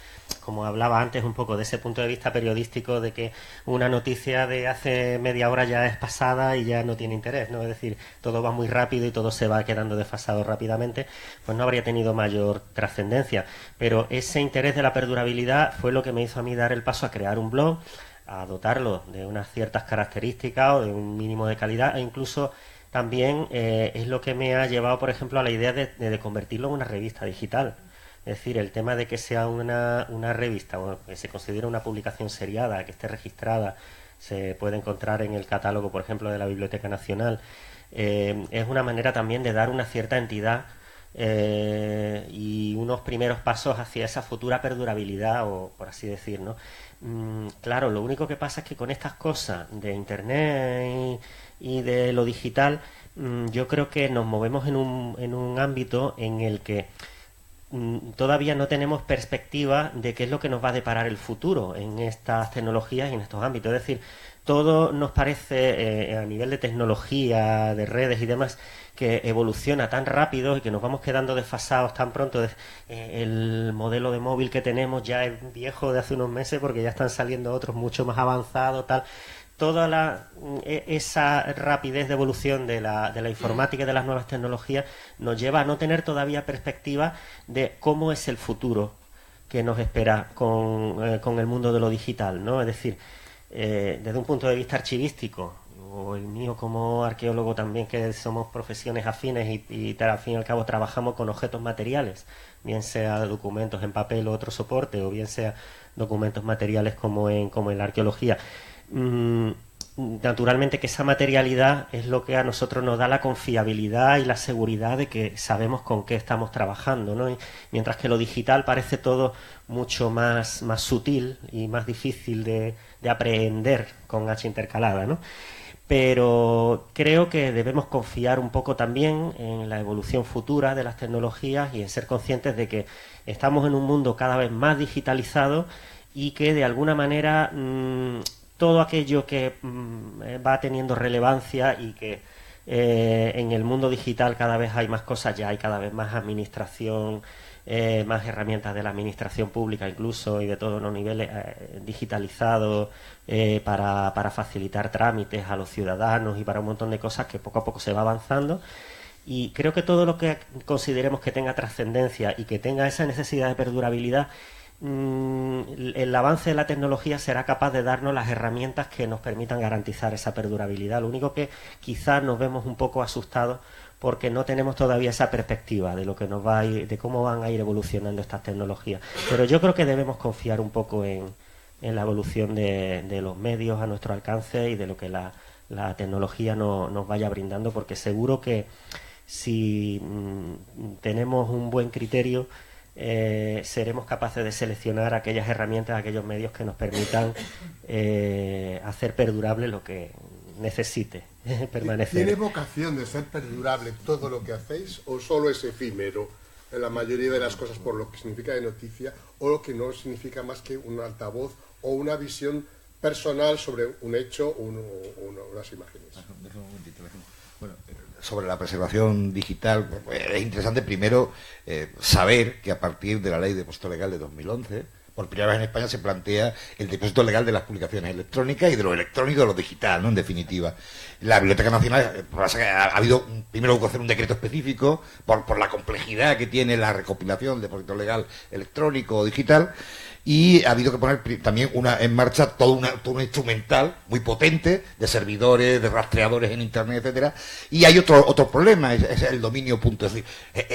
como hablaba antes un poco de ese punto de vista periodístico de que una noticia de hace media hora ya es pasada y ya no tiene interés, ¿no? Es decir, todo va muy rápido y todo se va quedando desfasado rápidamente, pues no habría tenido mayor trascendencia. Pero ese interés de la perdurabilidad fue lo que me hizo a mí dar el paso a crear un blog, a dotarlo de unas ciertas características o de un mínimo de calidad, e incluso también es lo que me ha llevado, por ejemplo, a la idea de convertirlo en una revista digital. Es decir, el tema de que sea una revista, o que se considere una publicación seriada, que esté registrada, se puede encontrar en el catálogo, por ejemplo, de la Biblioteca Nacional, es una manera también de dar una cierta entidad y unos primeros pasos hacia esa futura perdurabilidad, o por así decir, ¿no? Claro, lo único que pasa es que con estas cosas de Internet y de lo digital, yo creo que nos movemos en un ámbito en el que todavía no tenemos perspectiva de qué es lo que nos va a deparar el futuro en estas tecnologías y en estos ámbitos. Es decir, todo nos parece, a nivel de tecnología, de redes y demás, que evoluciona tan rápido y que nos vamos quedando desfasados tan pronto. El modelo de móvil que tenemos ya es viejo de hace unos meses porque ya están saliendo otros mucho más avanzados, tal. Toda esa rapidez de evolución de la informática y de las nuevas tecnologías nos lleva a no tener todavía perspectiva de cómo es el futuro que nos espera con el mundo de lo digital, ¿no? Es decir, desde un punto de vista archivístico, o el mío como arqueólogo también, que somos profesiones afines y al fin y al cabo trabajamos con objetos materiales, bien sea documentos en papel o otro soporte, o bien sea documentos materiales como en la arqueología. Naturalmente que esa materialidad es lo que a nosotros nos da la confiabilidad y la seguridad de que sabemos con qué estamos trabajando, ¿no? Y mientras que lo digital parece todo mucho más sutil y más difícil de aprehender con H intercalada, ¿no? Pero creo que debemos confiar un poco también en la evolución futura de las tecnologías y en ser conscientes de que estamos en un mundo cada vez más digitalizado y que de alguna manera todo aquello que va teniendo relevancia y que en el mundo digital cada vez hay más cosas, ya hay cada vez más administración, más herramientas de la administración pública incluso y de todos los niveles digitalizados para facilitar trámites a los ciudadanos y para un montón de cosas que poco a poco se va avanzando. Y creo que todo lo que consideremos que tenga trascendencia y que tenga esa necesidad de perdurabilidad, el avance de la tecnología será capaz de darnos las herramientas que nos permitan garantizar esa perdurabilidad. Lo único que quizás nos vemos un poco asustados porque no tenemos todavía esa perspectiva de lo que nos va a ir, de cómo van a ir evolucionando estas tecnologías. Pero yo creo que debemos confiar un poco en la evolución de los medios a nuestro alcance y de lo que la tecnología nos vaya brindando, porque seguro que si tenemos un buen criterio, seremos capaces de seleccionar aquellas herramientas, aquellos medios que nos permitan hacer perdurable lo que necesite permanecer. ¿Tiene vocación de ser perdurable todo lo que hacéis o solo es efímero en la mayoría de las cosas por lo que significa de noticia o lo que no significa más que un altavoz o una visión personal sobre un hecho o unas imágenes? Bueno, sobre la preservación digital, es interesante primero saber que a partir de la Ley de Depósito Legal de 2011, por primera vez en España se plantea el depósito legal de las publicaciones electrónicas y de lo electrónico y de lo digital, ¿no? En definitiva. La Biblioteca Nacional, ha habido, primero hubo que hacer un decreto específico por la complejidad que tiene la recopilación del depósito legal electrónico o digital, y ha habido que poner también en marcha todo un instrumental muy potente de servidores, de rastreadores en Internet, etcétera. Y hay otro problema, es el dominio.es.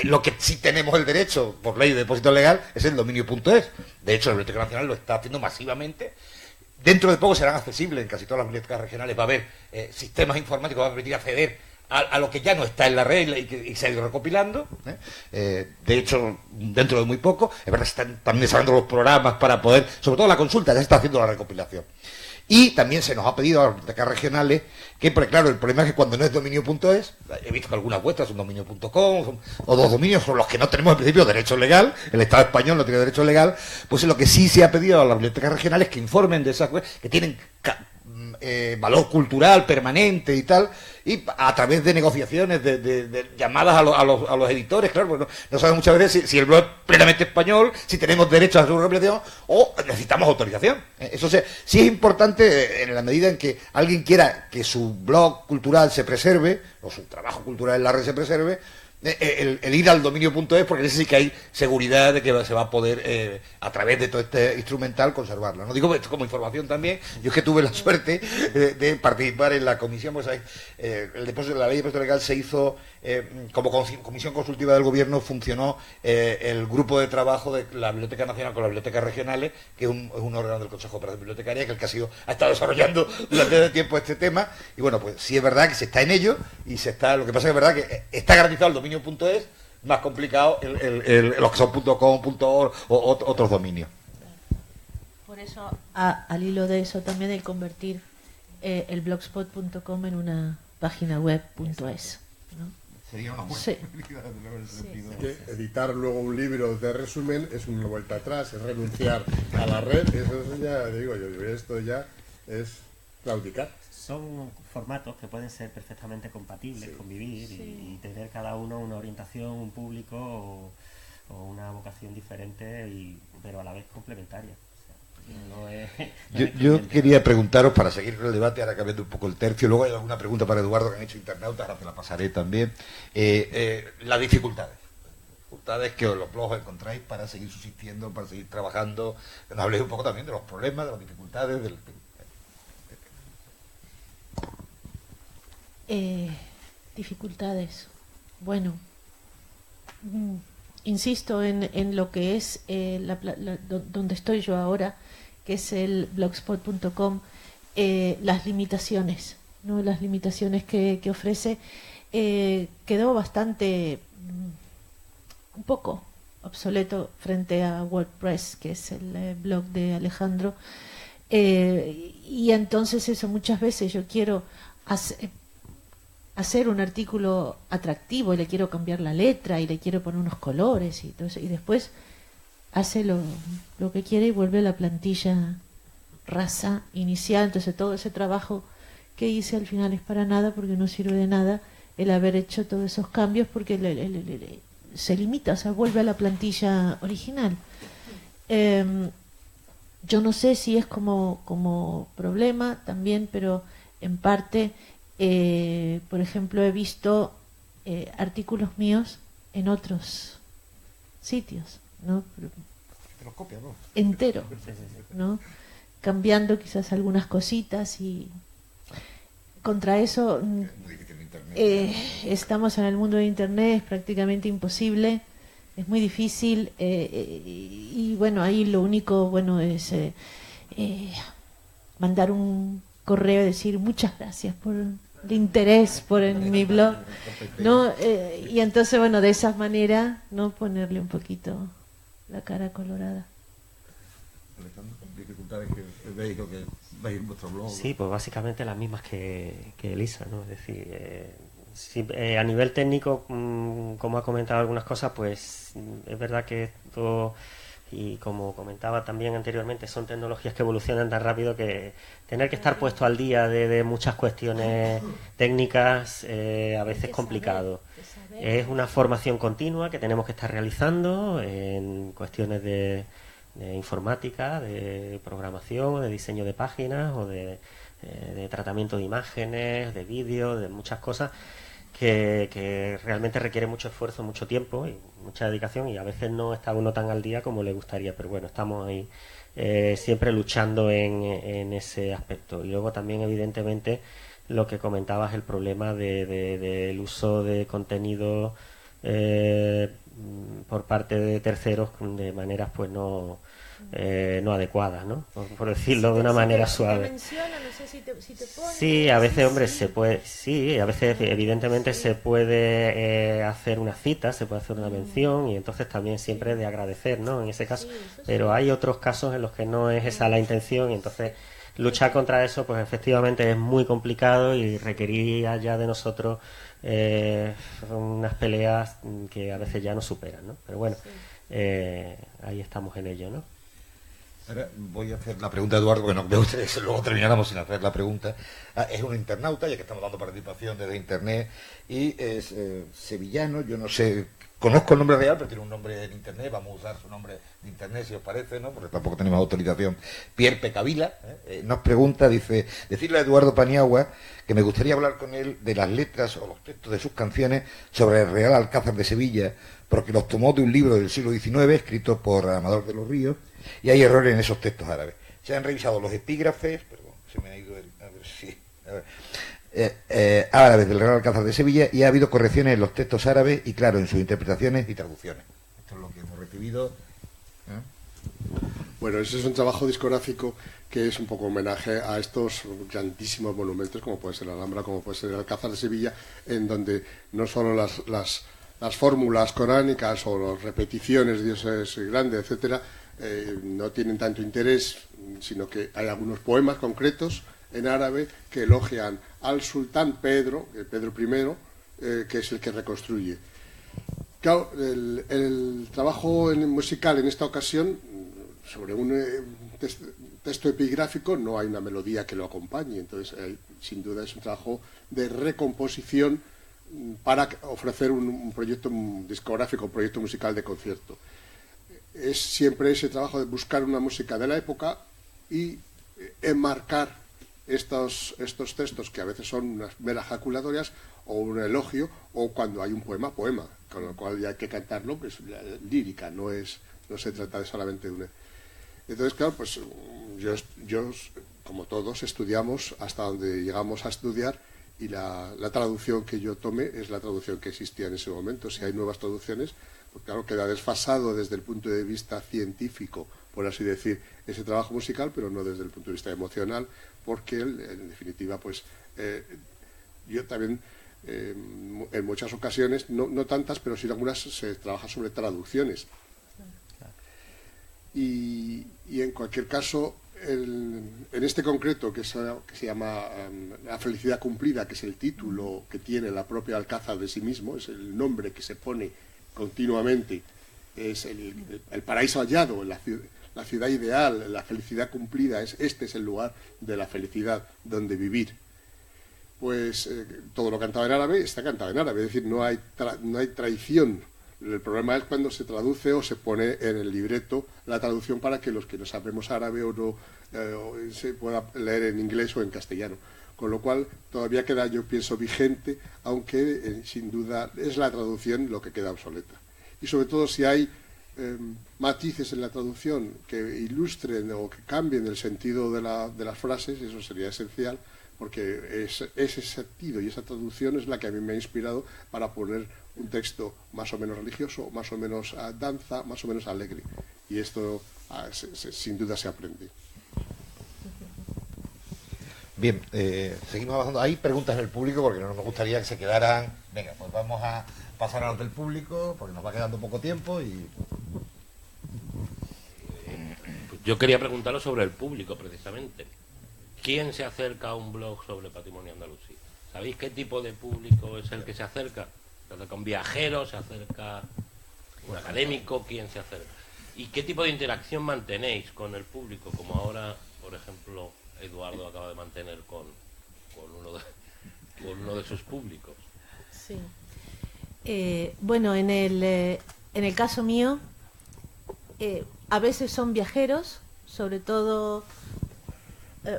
Lo que sí tenemos el derecho por ley de depósito legal es el dominio.es. De hecho, la Biblioteca Nacional lo está haciendo masivamente. Dentro de poco serán accesibles en casi todas las bibliotecas regionales. Va a haber sistemas informáticos que van a permitir acceder a lo que ya no está en la red y se ha ido recopilando. De hecho, dentro de muy poco, es verdad que están también desarrollando los programas para poder, sobre todo la consulta, ya se está haciendo la recopilación. Y también se nos ha pedido a las bibliotecas regionales que, porque claro, el problema es que cuando no es dominio.es, he visto que algunas vuestras son dominio.com o dos dominios sobre los que no tenemos en principio derecho legal, el Estado español no tiene derecho legal, pues lo que sí se ha pedido a las bibliotecas regionales que informen de esas cosas, que tienen valor cultural permanente y tal, y a través de negociaciones, de llamadas a los editores, claro, pues no sabemos muchas veces si el blog es plenamente español, si tenemos derecho a su recopilación o necesitamos autorización. Eso sí es importante en la medida en que alguien quiera que su blog cultural se preserve, o su trabajo cultural en la red se preserve, el ir al dominio.es, porque en ese sí que hay seguridad de que se va a poder a través de todo este instrumental conservarlo. No digo esto como información también. Yo es que tuve la suerte de participar en la comisión, pues el depósito de la ley de depósito legal se hizo como comisión consultiva del gobierno, funcionó el grupo de trabajo de la Biblioteca Nacional con las bibliotecas regionales, que es un órgano del Consejo de Operación Bibliotecaria, que es el que ha estado desarrollando durante tiempo este tema. Y bueno, pues sí es verdad que se está en ello y lo que pasa es verdad que está garantizado el dominio.es, más complicado los que son .com, .org o otros dominios. Por eso, al hilo de eso también el convertir el blogspot.com en una página web .es, ¿no? Sería una buena Sí. medida, desde luego, en ese Sí. sentido. Que editar luego un libro de resumen es una vuelta atrás, es renunciar a la red, eso ya digo yo, esto ya es claudicar. Son formatos que pueden ser perfectamente compatibles, convivir Sí. y tener cada uno una orientación, un público o una vocación diferente, pero a la vez complementaria. O sea, no es- no Yo, es yo excluyente. quería preguntaros, para seguir con el debate, ahora cambiando un poco el tercio, luego hay alguna pregunta para Eduardo que han hecho internautas, ahora te la pasaré también. Las dificultades. Dificultades que los blogs encontráis para seguir subsistiendo, para seguir trabajando. Nos habléis un poco también de los problemas, de las dificultades, Dificultades. Bueno, insisto en lo que es donde estoy yo ahora, que es el blogspot.com, las limitaciones, ¿no? Las limitaciones que ofrece. Quedó bastante, un poco obsoleto frente a WordPress, que es el blog de Alejandro. Y entonces eso, muchas veces yo quiero hacer un artículo atractivo y le quiero cambiar la letra y le quiero poner unos colores y todo eso, y después hace lo que quiere y vuelve a la plantilla rasa inicial. Entonces todo ese trabajo que hice al final es para nada, porque no sirve de nada el haber hecho todos esos cambios, porque se limita, o sea, vuelve a la plantilla original. Yo no sé si es como problema también, pero en parte, por ejemplo, he visto artículos míos en otros sitios, ¿no? Te los copias, ¿no? Entero, ¿no? Cambiando quizás algunas cositas, y contra eso Muy difícil en Internet. estamos en el mundo de Internet, es prácticamente imposible, es muy difícil, y bueno, ahí lo único bueno es mandar un correo y decir muchas gracias por el interés en mi blog, ¿no? Y entonces, bueno, de esa manera, ¿no? Ponerle un poquito la cara colorada. Alejandro, dificultades que veis o que veis en vuestro blog. Sí, pues básicamente las mismas que Elisa, ¿no? Es decir, sí, a nivel técnico, como ha comentado algunas cosas, pues es verdad que esto, y como comentaba también anteriormente, son tecnologías que evolucionan tan rápido que tener que estar puesto al día de muchas cuestiones técnicas a veces es complicado. Es una formación continua que tenemos que estar realizando en cuestiones de informática, de programación, de diseño de páginas o de tratamiento de imágenes, de vídeos, de muchas cosas que realmente requiere mucho esfuerzo, mucho tiempo y mucha dedicación, y a veces no está uno tan al día como le gustaría, pero bueno, estamos ahí siempre luchando en ese aspecto. Y luego también, evidentemente, lo que comentabas, el problema del uso de contenido por parte de terceros de maneras pues no adecuadas, ¿no? Por decirlo de una manera suave. Sí, a veces, hombre, se puede, sí, a veces evidentemente se puede hacer una cita, se puede hacer una mención, y entonces también siempre de agradecer, ¿no? En ese caso, pero hay otros casos en los que no es esa la intención, y entonces luchar contra eso, pues efectivamente es muy complicado y requeriría ya de nosotros unas peleas que a veces ya nos superan, ¿no? Pero bueno, ahí estamos en ello, ¿no? Ahora voy a hacer la pregunta a Eduardo, que no me gustaría que luego termináramos sin hacer la pregunta. Es un internauta, ya que estamos dando participación desde Internet, y es sevillano. Yo no sé, conozco el nombre real, pero tiene un nombre en Internet. Vamos a usar su nombre de Internet, si os parece, ¿no? Porque tampoco tenemos autorización. Pierre Pecavila nos pregunta, dice, decirle a Eduardo Paniagua que me gustaría hablar con él de las letras o los textos de sus canciones sobre el Real Alcázar de Sevilla, porque los tomó de un libro del siglo XIX escrito por Amador de los Ríos, y hay errores en esos textos árabes. Se han revisado los epígrafes, perdón, se me ha ido árabes del Real Alcázar de Sevilla, y ha habido correcciones en los textos árabes y, claro, en sus interpretaciones y traducciones. Esto es lo que hemos recibido. Bueno, ese es un trabajo discográfico que es un poco homenaje a estos grandísimos monumentos, como puede ser la Alhambra, como puede ser el Alcázar de Sevilla, en donde no solo las fórmulas coránicas o las repeticiones, Dios es grande, etcétera, no tienen tanto interés, sino que hay algunos poemas concretos en árabe que elogian al sultán Pedro I, que es el que reconstruye. Claro, el trabajo musical en esta ocasión, sobre un texto epigráfico, no hay una melodía que lo acompañe, entonces sin duda es un trabajo de recomposición para ofrecer un proyecto discográfico, un proyecto musical de concierto. Es siempre ese trabajo de buscar una música de la época y enmarcar estos textos que a veces son unas meras jaculatorias o un elogio, o cuando hay un poema, con lo cual ya hay que cantarlo, pues lírica, no se trata de solamente de una. Entonces, claro, pues yo como todos estudiamos hasta donde llegamos a estudiar, y la traducción que yo tomé es la traducción que existía en ese momento. Si hay nuevas traducciones, pues claro, queda desfasado desde el punto de vista científico, por así decir, ese trabajo musical, pero no desde el punto de vista emocional, porque en definitiva, pues yo también en muchas ocasiones, no tantas, pero sí algunas, se trabaja sobre traducciones. Y en cualquier caso, en este concreto, que se llama La felicidad cumplida, que es el título que tiene la propia Alcázar de sí mismo, es el nombre que se pone continuamente, es el paraíso hallado, la ciudad ideal, la felicidad cumplida, este es el lugar de la felicidad donde vivir. Pues todo lo cantado en árabe está cantado en árabe, es decir, no hay traición. El problema es cuando se traduce o se pone en el libreto la traducción para que los que no sabemos árabe o no se pueda leer en inglés o en castellano. Con lo cual todavía queda, yo pienso, vigente, aunque sin duda es la traducción lo que queda obsoleta. Y sobre todo si hay matices en la traducción que ilustren o que cambien el sentido de las frases, eso sería esencial, porque ese sentido y esa traducción es la que a mí me ha inspirado para poner un texto más o menos religioso, más o menos danza, más o menos alegre. Y esto sin duda se aprende. Bien, seguimos avanzando. Hay preguntas del público porque no nos gustaría que se quedaran. Venga, pues vamos a pasar a los del público porque nos va quedando poco tiempo y... Yo quería preguntaros sobre el público, precisamente. ¿Quién se acerca a un blog sobre patrimonio andalusí? ¿Sabéis qué tipo de público es el que se acerca? ¿Se acerca un viajero? ¿Se acerca un académico? ¿Quién se acerca? ¿Y qué tipo de interacción mantenéis con el público? Como ahora, por ejemplo, Eduardo acaba de mantener con uno de sus públicos. Sí. Bueno, en el caso mío, a veces son viajeros, sobre todo...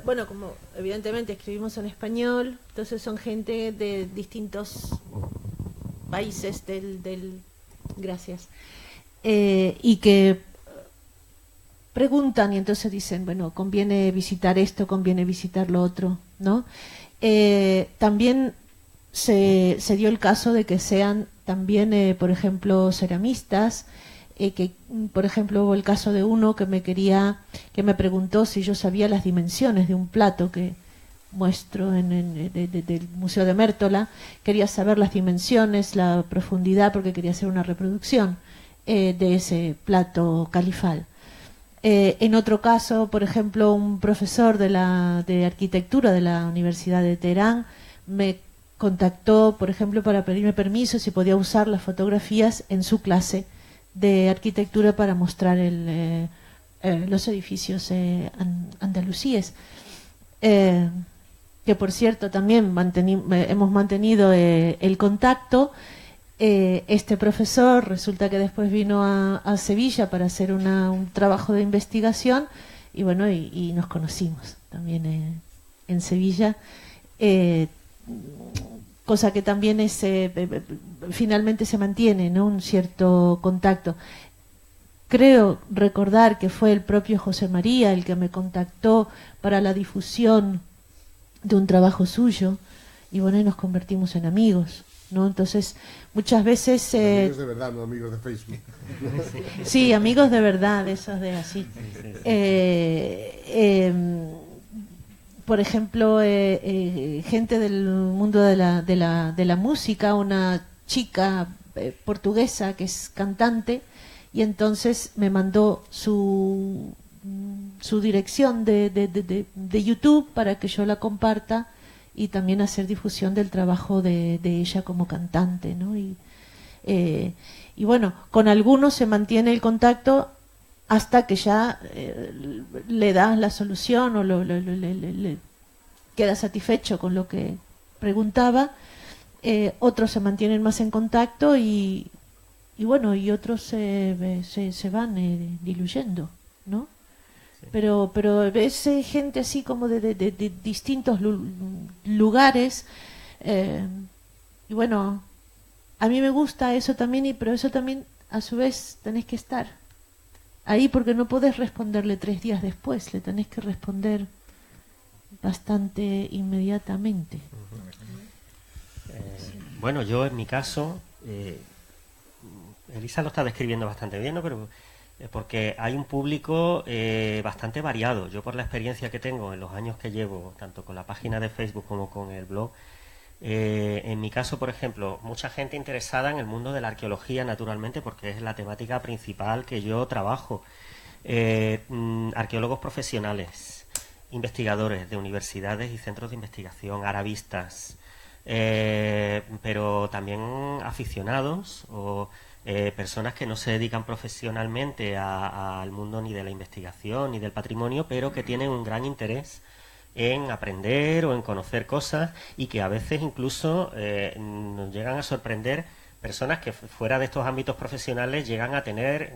bueno, como evidentemente escribimos en español, entonces son gente de distintos países gracias, y que preguntan y entonces dicen, bueno, conviene visitar esto, conviene visitar lo otro, ¿no? También se dio el caso de que sean también, por ejemplo, ceramistas, que por ejemplo hubo el caso de uno que me preguntó si yo sabía las dimensiones de un plato que muestro del Museo de Mértola. Quería saber las dimensiones, la profundidad, porque quería hacer una reproducción de ese plato califal. En otro caso, por ejemplo, un profesor de arquitectura de la Universidad de Teherán me contactó, por ejemplo, para pedirme permiso si podía usar las fotografías en su clase de arquitectura para mostrar los edificios andalusíes, que por cierto también hemos mantenido el contacto. Este profesor resulta que después vino a Sevilla para hacer un trabajo de investigación y bueno, y nos conocimos también en Sevilla, cosa que también finalmente se mantiene, ¿no? Un cierto contacto. Creo recordar que fue el propio José María el que me contactó para la difusión de un trabajo suyo y bueno, y nos convertimos en amigos, ¿no? Entonces, muchas veces... amigos de verdad, no amigos de Facebook. Sí, amigos de verdad, esos de así. Por ejemplo, gente del mundo de la música, una chica portuguesa que es cantante, y entonces me mandó su dirección de YouTube para que yo la comparta, y también hacer difusión del trabajo de ella como cantante, ¿no? Y bueno, con algunos se mantiene el contacto hasta que ya le das la solución o le queda satisfecho con lo que preguntaba. Otros se mantienen más en contacto y bueno, y otros se van diluyendo, ¿no? Sí. Pero ves gente así como de distintos lugares, y bueno, a mí me gusta eso también, pero eso también a su vez tenés que estar ahí porque no podés responderle 3 días después, le tenés que responder bastante inmediatamente. Bueno, yo en mi caso, Elisa lo está describiendo bastante bien, ¿no? Pero porque hay un público bastante variado. Yo por la experiencia que tengo en los años que llevo, tanto con la página de Facebook como con el blog, en mi caso, por ejemplo, mucha gente interesada en el mundo de la arqueología, naturalmente, porque es la temática principal que yo trabajo. Arqueólogos profesionales, investigadores de universidades y centros de investigación, arabistas, pero también aficionados o personas que no se dedican profesionalmente al mundo ni de la investigación ni del patrimonio, pero que tienen un gran interés en aprender o en conocer cosas y que a veces incluso nos llegan a sorprender personas que fuera de estos ámbitos profesionales llegan a tener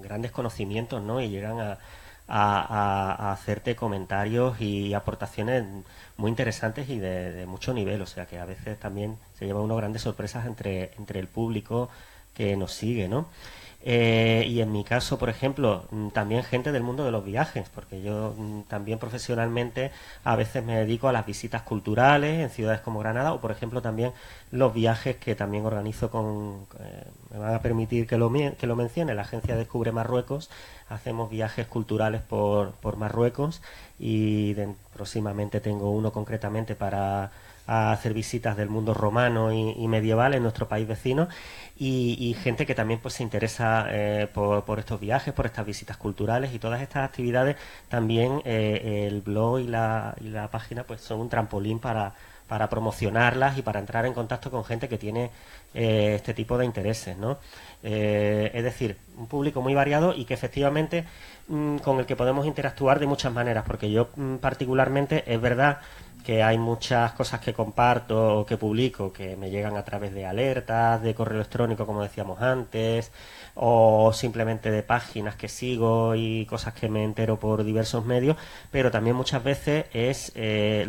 grandes conocimientos, ¿no? Y llegan a hacerte comentarios y aportaciones muy interesantes y de mucho nivel, o sea que a veces también se lleva uno grandes sorpresas entre el público que nos sigue, ¿no? Y en mi caso, por ejemplo, también gente del mundo de los viajes, porque yo también profesionalmente a veces me dedico a las visitas culturales en ciudades como Granada, o por ejemplo también los viajes que también organizo me van a permitir que lo mencione, la agencia Descubre Marruecos. Hacemos viajes culturales por Marruecos y próximamente tengo uno concretamente para hacer visitas del mundo romano y medieval en nuestro país vecino y gente que también pues se interesa por estos viajes, por estas visitas culturales y todas estas actividades. También el blog y la página pues son un trampolín para promocionarlas y para entrar en contacto con gente que tiene este tipo de intereses, ¿no? Es decir, un público muy variado y que efectivamente con el que podemos interactuar de muchas maneras, porque yo particularmente es verdad que hay muchas cosas que comparto o que publico que me llegan a través de alertas, de correo electrónico, como decíamos antes, o simplemente de páginas que sigo y cosas que me entero por diversos medios, pero también muchas veces es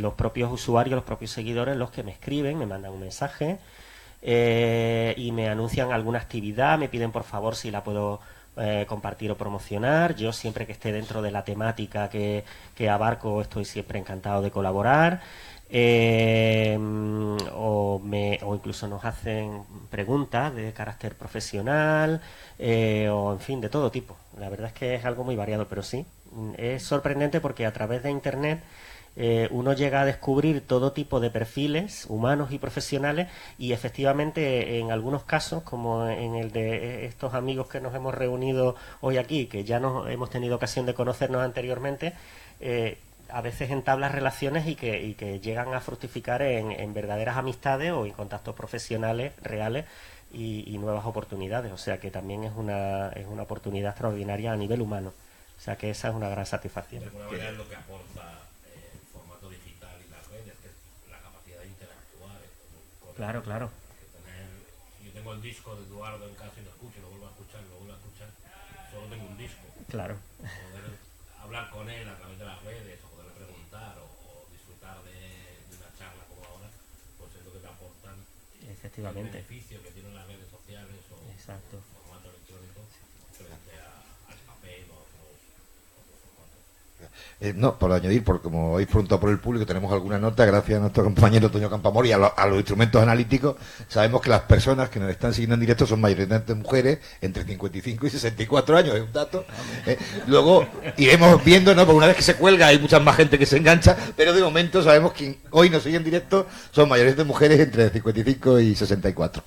los propios usuarios, los propios seguidores los que me escriben, me mandan un mensaje y me anuncian alguna actividad, me piden por favor si la puedo compartir o promocionar. Yo siempre que esté dentro de la temática que abarco estoy siempre encantado de colaborar, o incluso nos hacen preguntas de carácter profesional, o en fin, de todo tipo. La verdad es que es algo muy variado, pero sí, es sorprendente porque a través de Internet uno llega a descubrir todo tipo de perfiles humanos y profesionales y efectivamente en algunos casos, como en el de estos amigos que nos hemos reunido hoy aquí, que ya nos hemos tenido ocasión de conocernos anteriormente, a veces entablas relaciones y que llegan a fructificar en verdaderas amistades o en contactos profesionales reales y nuevas oportunidades. O sea que también es una oportunidad extraordinaria a nivel humano. O sea que esa es una gran satisfacción. De alguna manera es lo que aporta el formato digital y las redes, que es la capacidad de interactuar. Claro, claro. Si yo tengo el disco de Eduardo en casa y lo escucho, lo vuelvo a escuchar, solo tengo un disco. Claro. Poder hablar con él a través de las redes, o poderle preguntar, o disfrutar de una charla como ahora, pues es lo que te aportan Efectivamente. el beneficio que tienen las redes sociales o Exacto. el formato electrónico frente al papel o otros formatos. No, por añadir, porque como habéis preguntado por el público, tenemos alguna nota, gracias a nuestro compañero Toño Campamor y a los instrumentos analíticos, sabemos que las personas que nos están siguiendo en directo son mayoritariamente mujeres entre 55 y 64 años, es un dato. Luego iremos viendo, ¿no? Porque una vez que se cuelga hay mucha más gente que se engancha, pero de momento sabemos que hoy nos sigue en directo son mayoritariamente mujeres entre 55 y 64.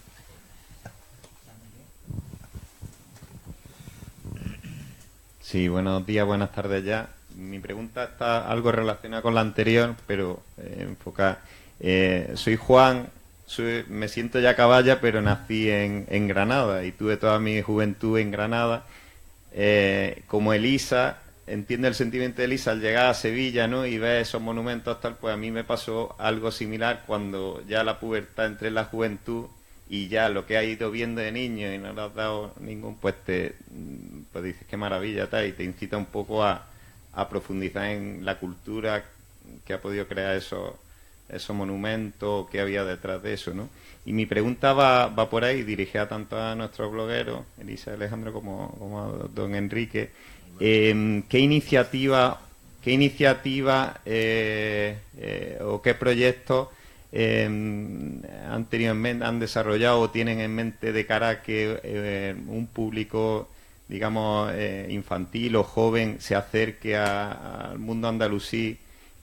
Sí, buenos días, buenas tardes ya. Mi pregunta está algo relacionada con la anterior, pero enfocada Soy Juan, me siento ya caballa, pero nací en Granada y tuve toda mi juventud en Granada. Como Elisa, entiende el sentimiento de Elisa al llegar a Sevilla, ¿no? Y ver esos monumentos tal, pues a mí me pasó algo similar cuando ya la pubertad entré en la juventud y ya lo que has ido viendo de niño y no le has dado ningún, pues pues dices qué maravilla tal, y te incita un poco a profundizar en la cultura que ha podido crear esos monumentos, qué había detrás de eso, ¿no? Y mi pregunta va por ahí, dirigida tanto a nuestros blogueros, Elisa y Alejandro, como a don Enrique. ¿Qué iniciativa o qué proyectos han tenido en mente, han desarrollado o tienen en mente de cara a que un público, digamos, infantil o joven se acerque al mundo andalusí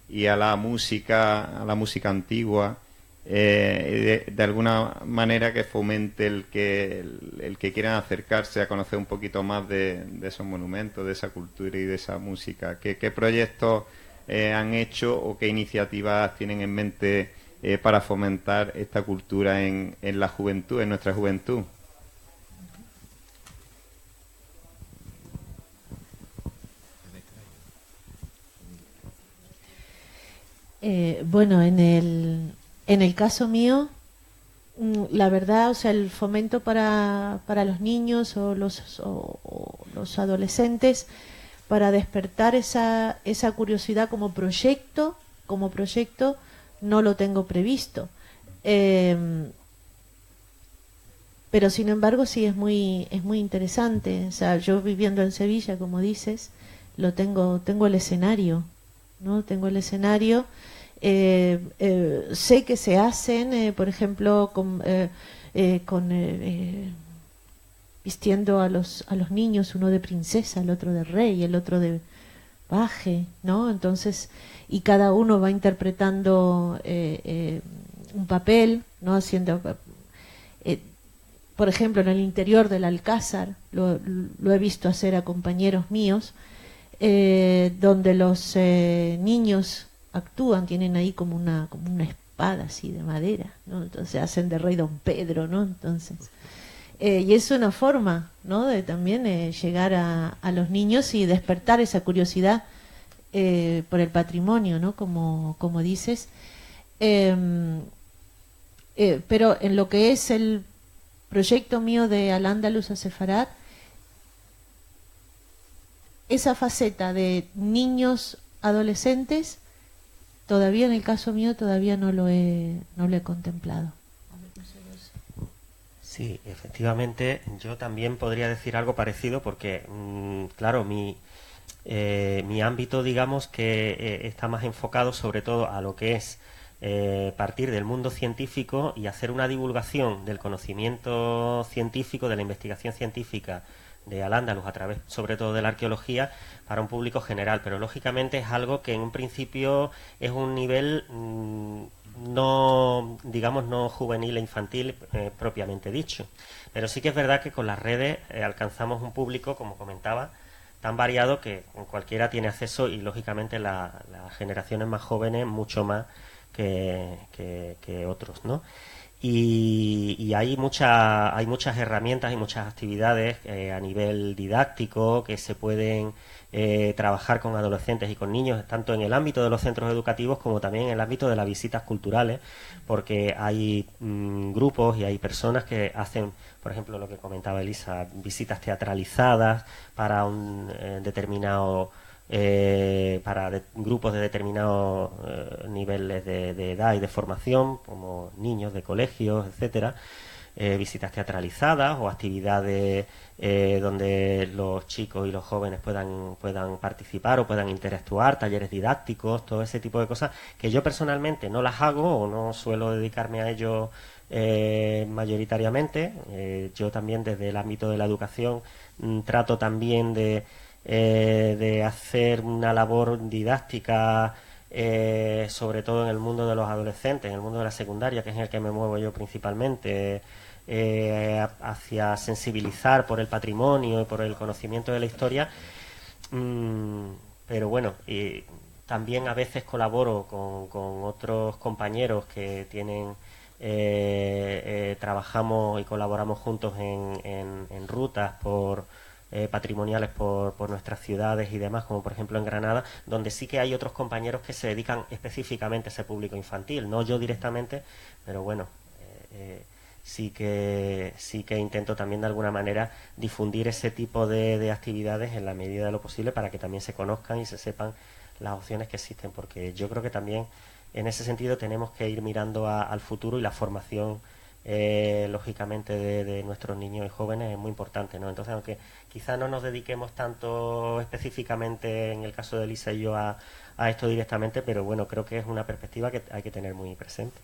y a la música antigua, de alguna manera que fomente el que quieran acercarse a conocer un poquito más de esos monumentos, de esa cultura y de esa música? ¿Qué proyectos han hecho o qué iniciativas tienen en mente para fomentar esta cultura en la juventud, en nuestra juventud? Bueno, en el caso mío, la verdad, o sea, el fomento para los niños o los adolescentes, para despertar esa curiosidad como proyecto, no lo tengo previsto. Pero sin embargo sí es muy interesante. O sea, yo viviendo en Sevilla, como dices, tengo el escenario, ¿no? Tengo el escenario. Sé que se hacen, por ejemplo, vistiendo a los niños, uno de princesa, el otro de rey, el otro de paje, ¿no? Entonces, y cada uno va interpretando un papel, ¿no? Haciendo, por ejemplo, en el interior del Alcázar, lo he visto hacer a compañeros míos, donde los niños actúan, tienen ahí como una espada así de madera, ¿no? Entonces hacen de rey Don Pedro, ¿no? Entonces, y es una forma, ¿no? De también llegar a los niños y despertar esa curiosidad por el patrimonio, ¿no? Como dices. Pero en lo que es el proyecto mío de Al-Ándalus a Sefarad, esa faceta de niños adolescentes, todavía en el caso mío todavía no lo he contemplado. Sí, efectivamente, yo también podría decir algo parecido porque, claro, mi ámbito, digamos, que está más enfocado sobre todo a lo que es partir del mundo científico y hacer una divulgación del conocimiento científico, de la investigación científica de Al-Ándalus a través sobre todo de la arqueología para un público general, pero lógicamente es algo que en un principio es un nivel no, digamos, no juvenil e infantil propiamente dicho, pero sí que es verdad que con las redes alcanzamos un público, como comentaba, tan variado que cualquiera tiene acceso, y lógicamente las generaciones más jóvenes mucho más que otros, ¿no? Y hay muchas herramientas y muchas actividades a nivel didáctico que se pueden trabajar con adolescentes y con niños, tanto en el ámbito de los centros educativos como también en el ámbito de las visitas culturales, porque hay grupos y hay personas que hacen, por ejemplo, lo que comentaba Elisa, visitas teatralizadas para un determinado grupos de determinados niveles de edad y de formación, como niños de colegios, etcétera, visitas teatralizadas o actividades donde los chicos y los jóvenes puedan participar o puedan interactuar, talleres didácticos, todo ese tipo de cosas que yo personalmente no las hago o no suelo dedicarme a ello mayoritariamente. Yo también desde el ámbito de la educación trato también de hacer una labor didáctica, sobre todo en el mundo de los adolescentes, en el mundo de la secundaria, que es en el que me muevo yo principalmente, hacia sensibilizar por el patrimonio y por el conocimiento de la historia. Pero bueno, también a veces colaboro con otros compañeros que tienen trabajamos y colaboramos juntos en rutas patrimoniales por nuestras ciudades y demás, como por ejemplo en Granada, donde sí que hay otros compañeros que se dedican específicamente a ese público infantil, no yo directamente, pero bueno, sí que intento también de alguna manera difundir ese tipo de actividades en la medida de lo posible para que también se conozcan y se sepan las opciones que existen, porque yo creo que también en ese sentido tenemos que ir mirando al futuro, y la formación lógicamente de nuestros niños y jóvenes es muy importante, ¿no? Entonces, aunque quizá no nos dediquemos tanto específicamente en el caso de Elisa y yo a esto directamente, pero bueno, creo que es una perspectiva que hay que tener muy presente.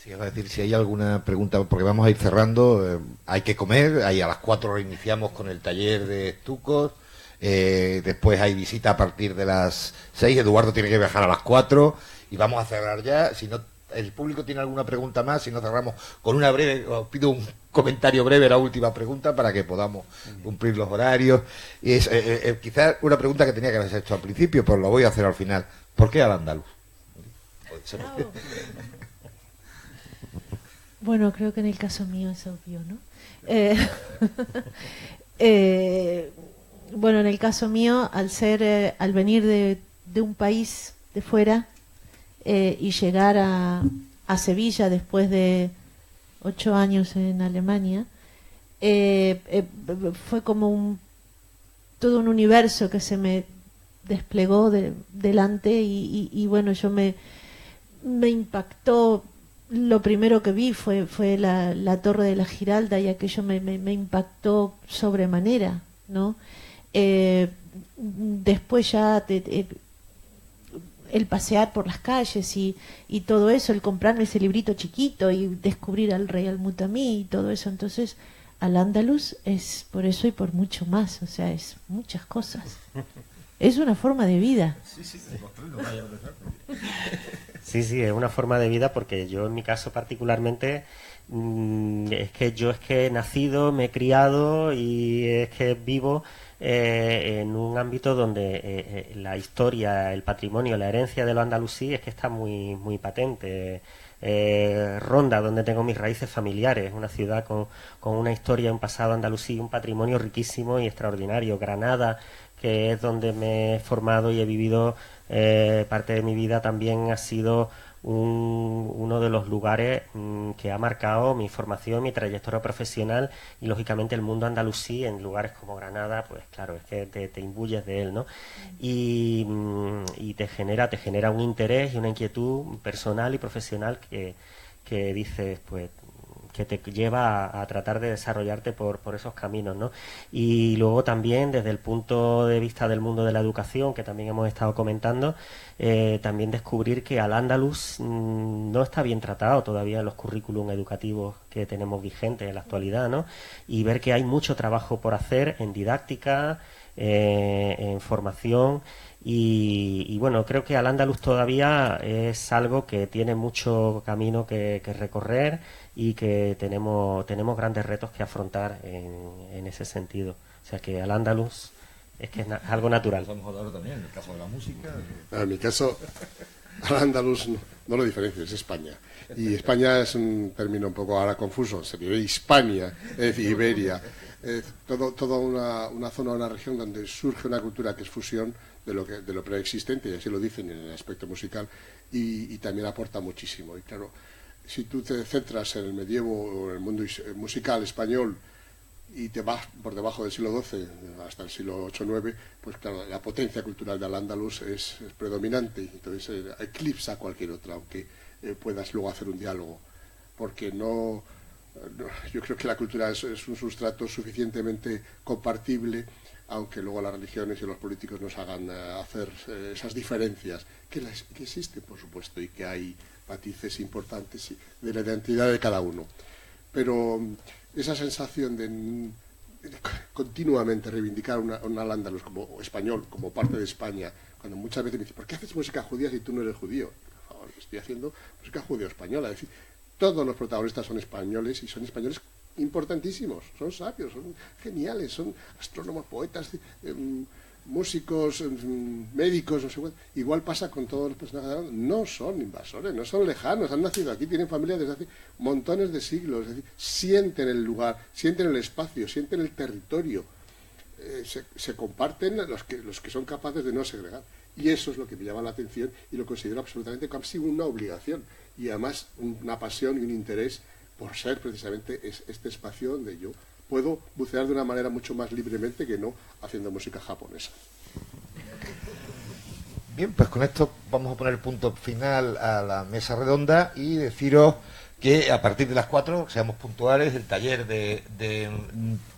Sí, es decir, si hay alguna pregunta, porque vamos a ir cerrando, hay que comer, ahí a las 4 iniciamos con el taller de estucos, después hay visita a partir de las 6, Eduardo tiene que viajar a las 4 y vamos a cerrar ya. Si no, el público tiene alguna pregunta más, si no cerramos con una breve, os pido un comentario breve, la última pregunta, para que podamos cumplir los horarios. Y es quizás una pregunta que tenía que haberse hecho al principio, pero lo voy a hacer al final. ¿Por qué Al-Ándalus? Bueno, creo que en el caso mío es obvio, ¿no? Bueno, en el caso mío, al venir de un país de fuera y llegar a Sevilla después de 8 años en Alemania, fue como todo un universo que se me desplegó delante y bueno, yo me impactó. Lo primero que vi fue la Torre de la Giralda, y aquello me impactó sobremanera, ¿no? Después ya el pasear por las calles y todo eso, el comprarme ese librito chiquito y descubrir al rey Al-Mutamí y todo eso. Entonces, Al-Ándalus es por eso y por mucho más, o sea, es muchas cosas. Es una forma de vida. Sí, es una forma de vida, porque yo en mi caso particularmente es que he nacido, me he criado y es que vivo en un ámbito donde la historia, el patrimonio, la herencia de lo andalusí es que está muy, muy patente. Ronda, donde tengo mis raíces familiares, una ciudad con una historia, un pasado andalusí, un patrimonio riquísimo y extraordinario. Granada, que es donde me he formado y he vivido parte de mi vida, también ha sido uno de los lugares que ha marcado mi formación, mi trayectoria profesional, y lógicamente el mundo andalusí en lugares como Granada, pues claro, es que te imbuyes de él, ¿no? Y te genera un interés y una inquietud personal y profesional que dices, pues, que te lleva a tratar de desarrollarte por esos caminos, ¿no? Y luego también desde el punto de vista del mundo de la educación, que también hemos estado comentando, también descubrir que Al-Ándalus no está bien tratado todavía en los currículum educativos que tenemos vigentes en la actualidad, ¿no? Y ver que hay mucho trabajo por hacer en didáctica, en formación. Y bueno, creo que Al-Ándalus todavía es algo que tiene mucho camino que recorrer, y que tenemos grandes retos que afrontar en ese sentido. O sea que Al-Ándalus es que es algo natural. Vamos a hablar también en el caso de la música. En mi caso, Al-Ándalus no lo diferencio, es España. Y España es un término un poco ahora confuso, sería Hispania, es decir, Iberia. Toda una zona, una región donde surge una cultura que es fusión de lo preexistente, y así lo dicen en el aspecto musical, y también aporta muchísimo. Y claro, si tú te centras en el medievo o en el mundo musical español y te vas por debajo del siglo XII hasta el siglo VIII-IX, pues claro, la potencia cultural de Al-Ándalus es predominante, entonces eclipsa a cualquier otra, aunque puedas luego hacer un diálogo, porque yo creo que la cultura es un sustrato suficientemente compartible, aunque luego las religiones y los políticos nos hagan hacer esas diferencias, que existen, por supuesto, y que hay matices importantes de la identidad de cada uno. Pero esa sensación de continuamente reivindicar un Al-Ándalus como español, como parte de España, cuando muchas veces me dicen, ¿por qué haces música judía si tú no eres judío? Por favor, estoy haciendo música judeo-española, es decir, todos los protagonistas son españoles, y son españoles importantísimos, son sabios, son geniales, son astrónomos, poetas, músicos, médicos, no sé cuánto. Igual pasa con todos los personajes de la banda. No son invasores, no son lejanos, han nacido aquí, tienen familia desde hace montones de siglos. Es decir, sienten el lugar, sienten el espacio, sienten el territorio. Se comparten los que son capaces de no segregar. Y eso es lo que me llama la atención y lo considero absolutamente casi una obligación. Y además una pasión y un interés por ser precisamente este espacio donde yo puedo bucear de una manera mucho más libremente que no haciendo música japonesa. Bien, pues con esto vamos a poner punto final a la mesa redonda y deciros que a partir de las 4, seamos puntuales, el taller de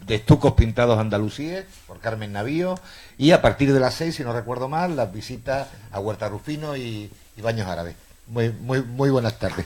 estucos pintados andalusíes por Carmen Navío, y a partir de las 6, si no recuerdo mal, las visitas a Huerta Rufino y Baños Árabes. Muy buenas tardes.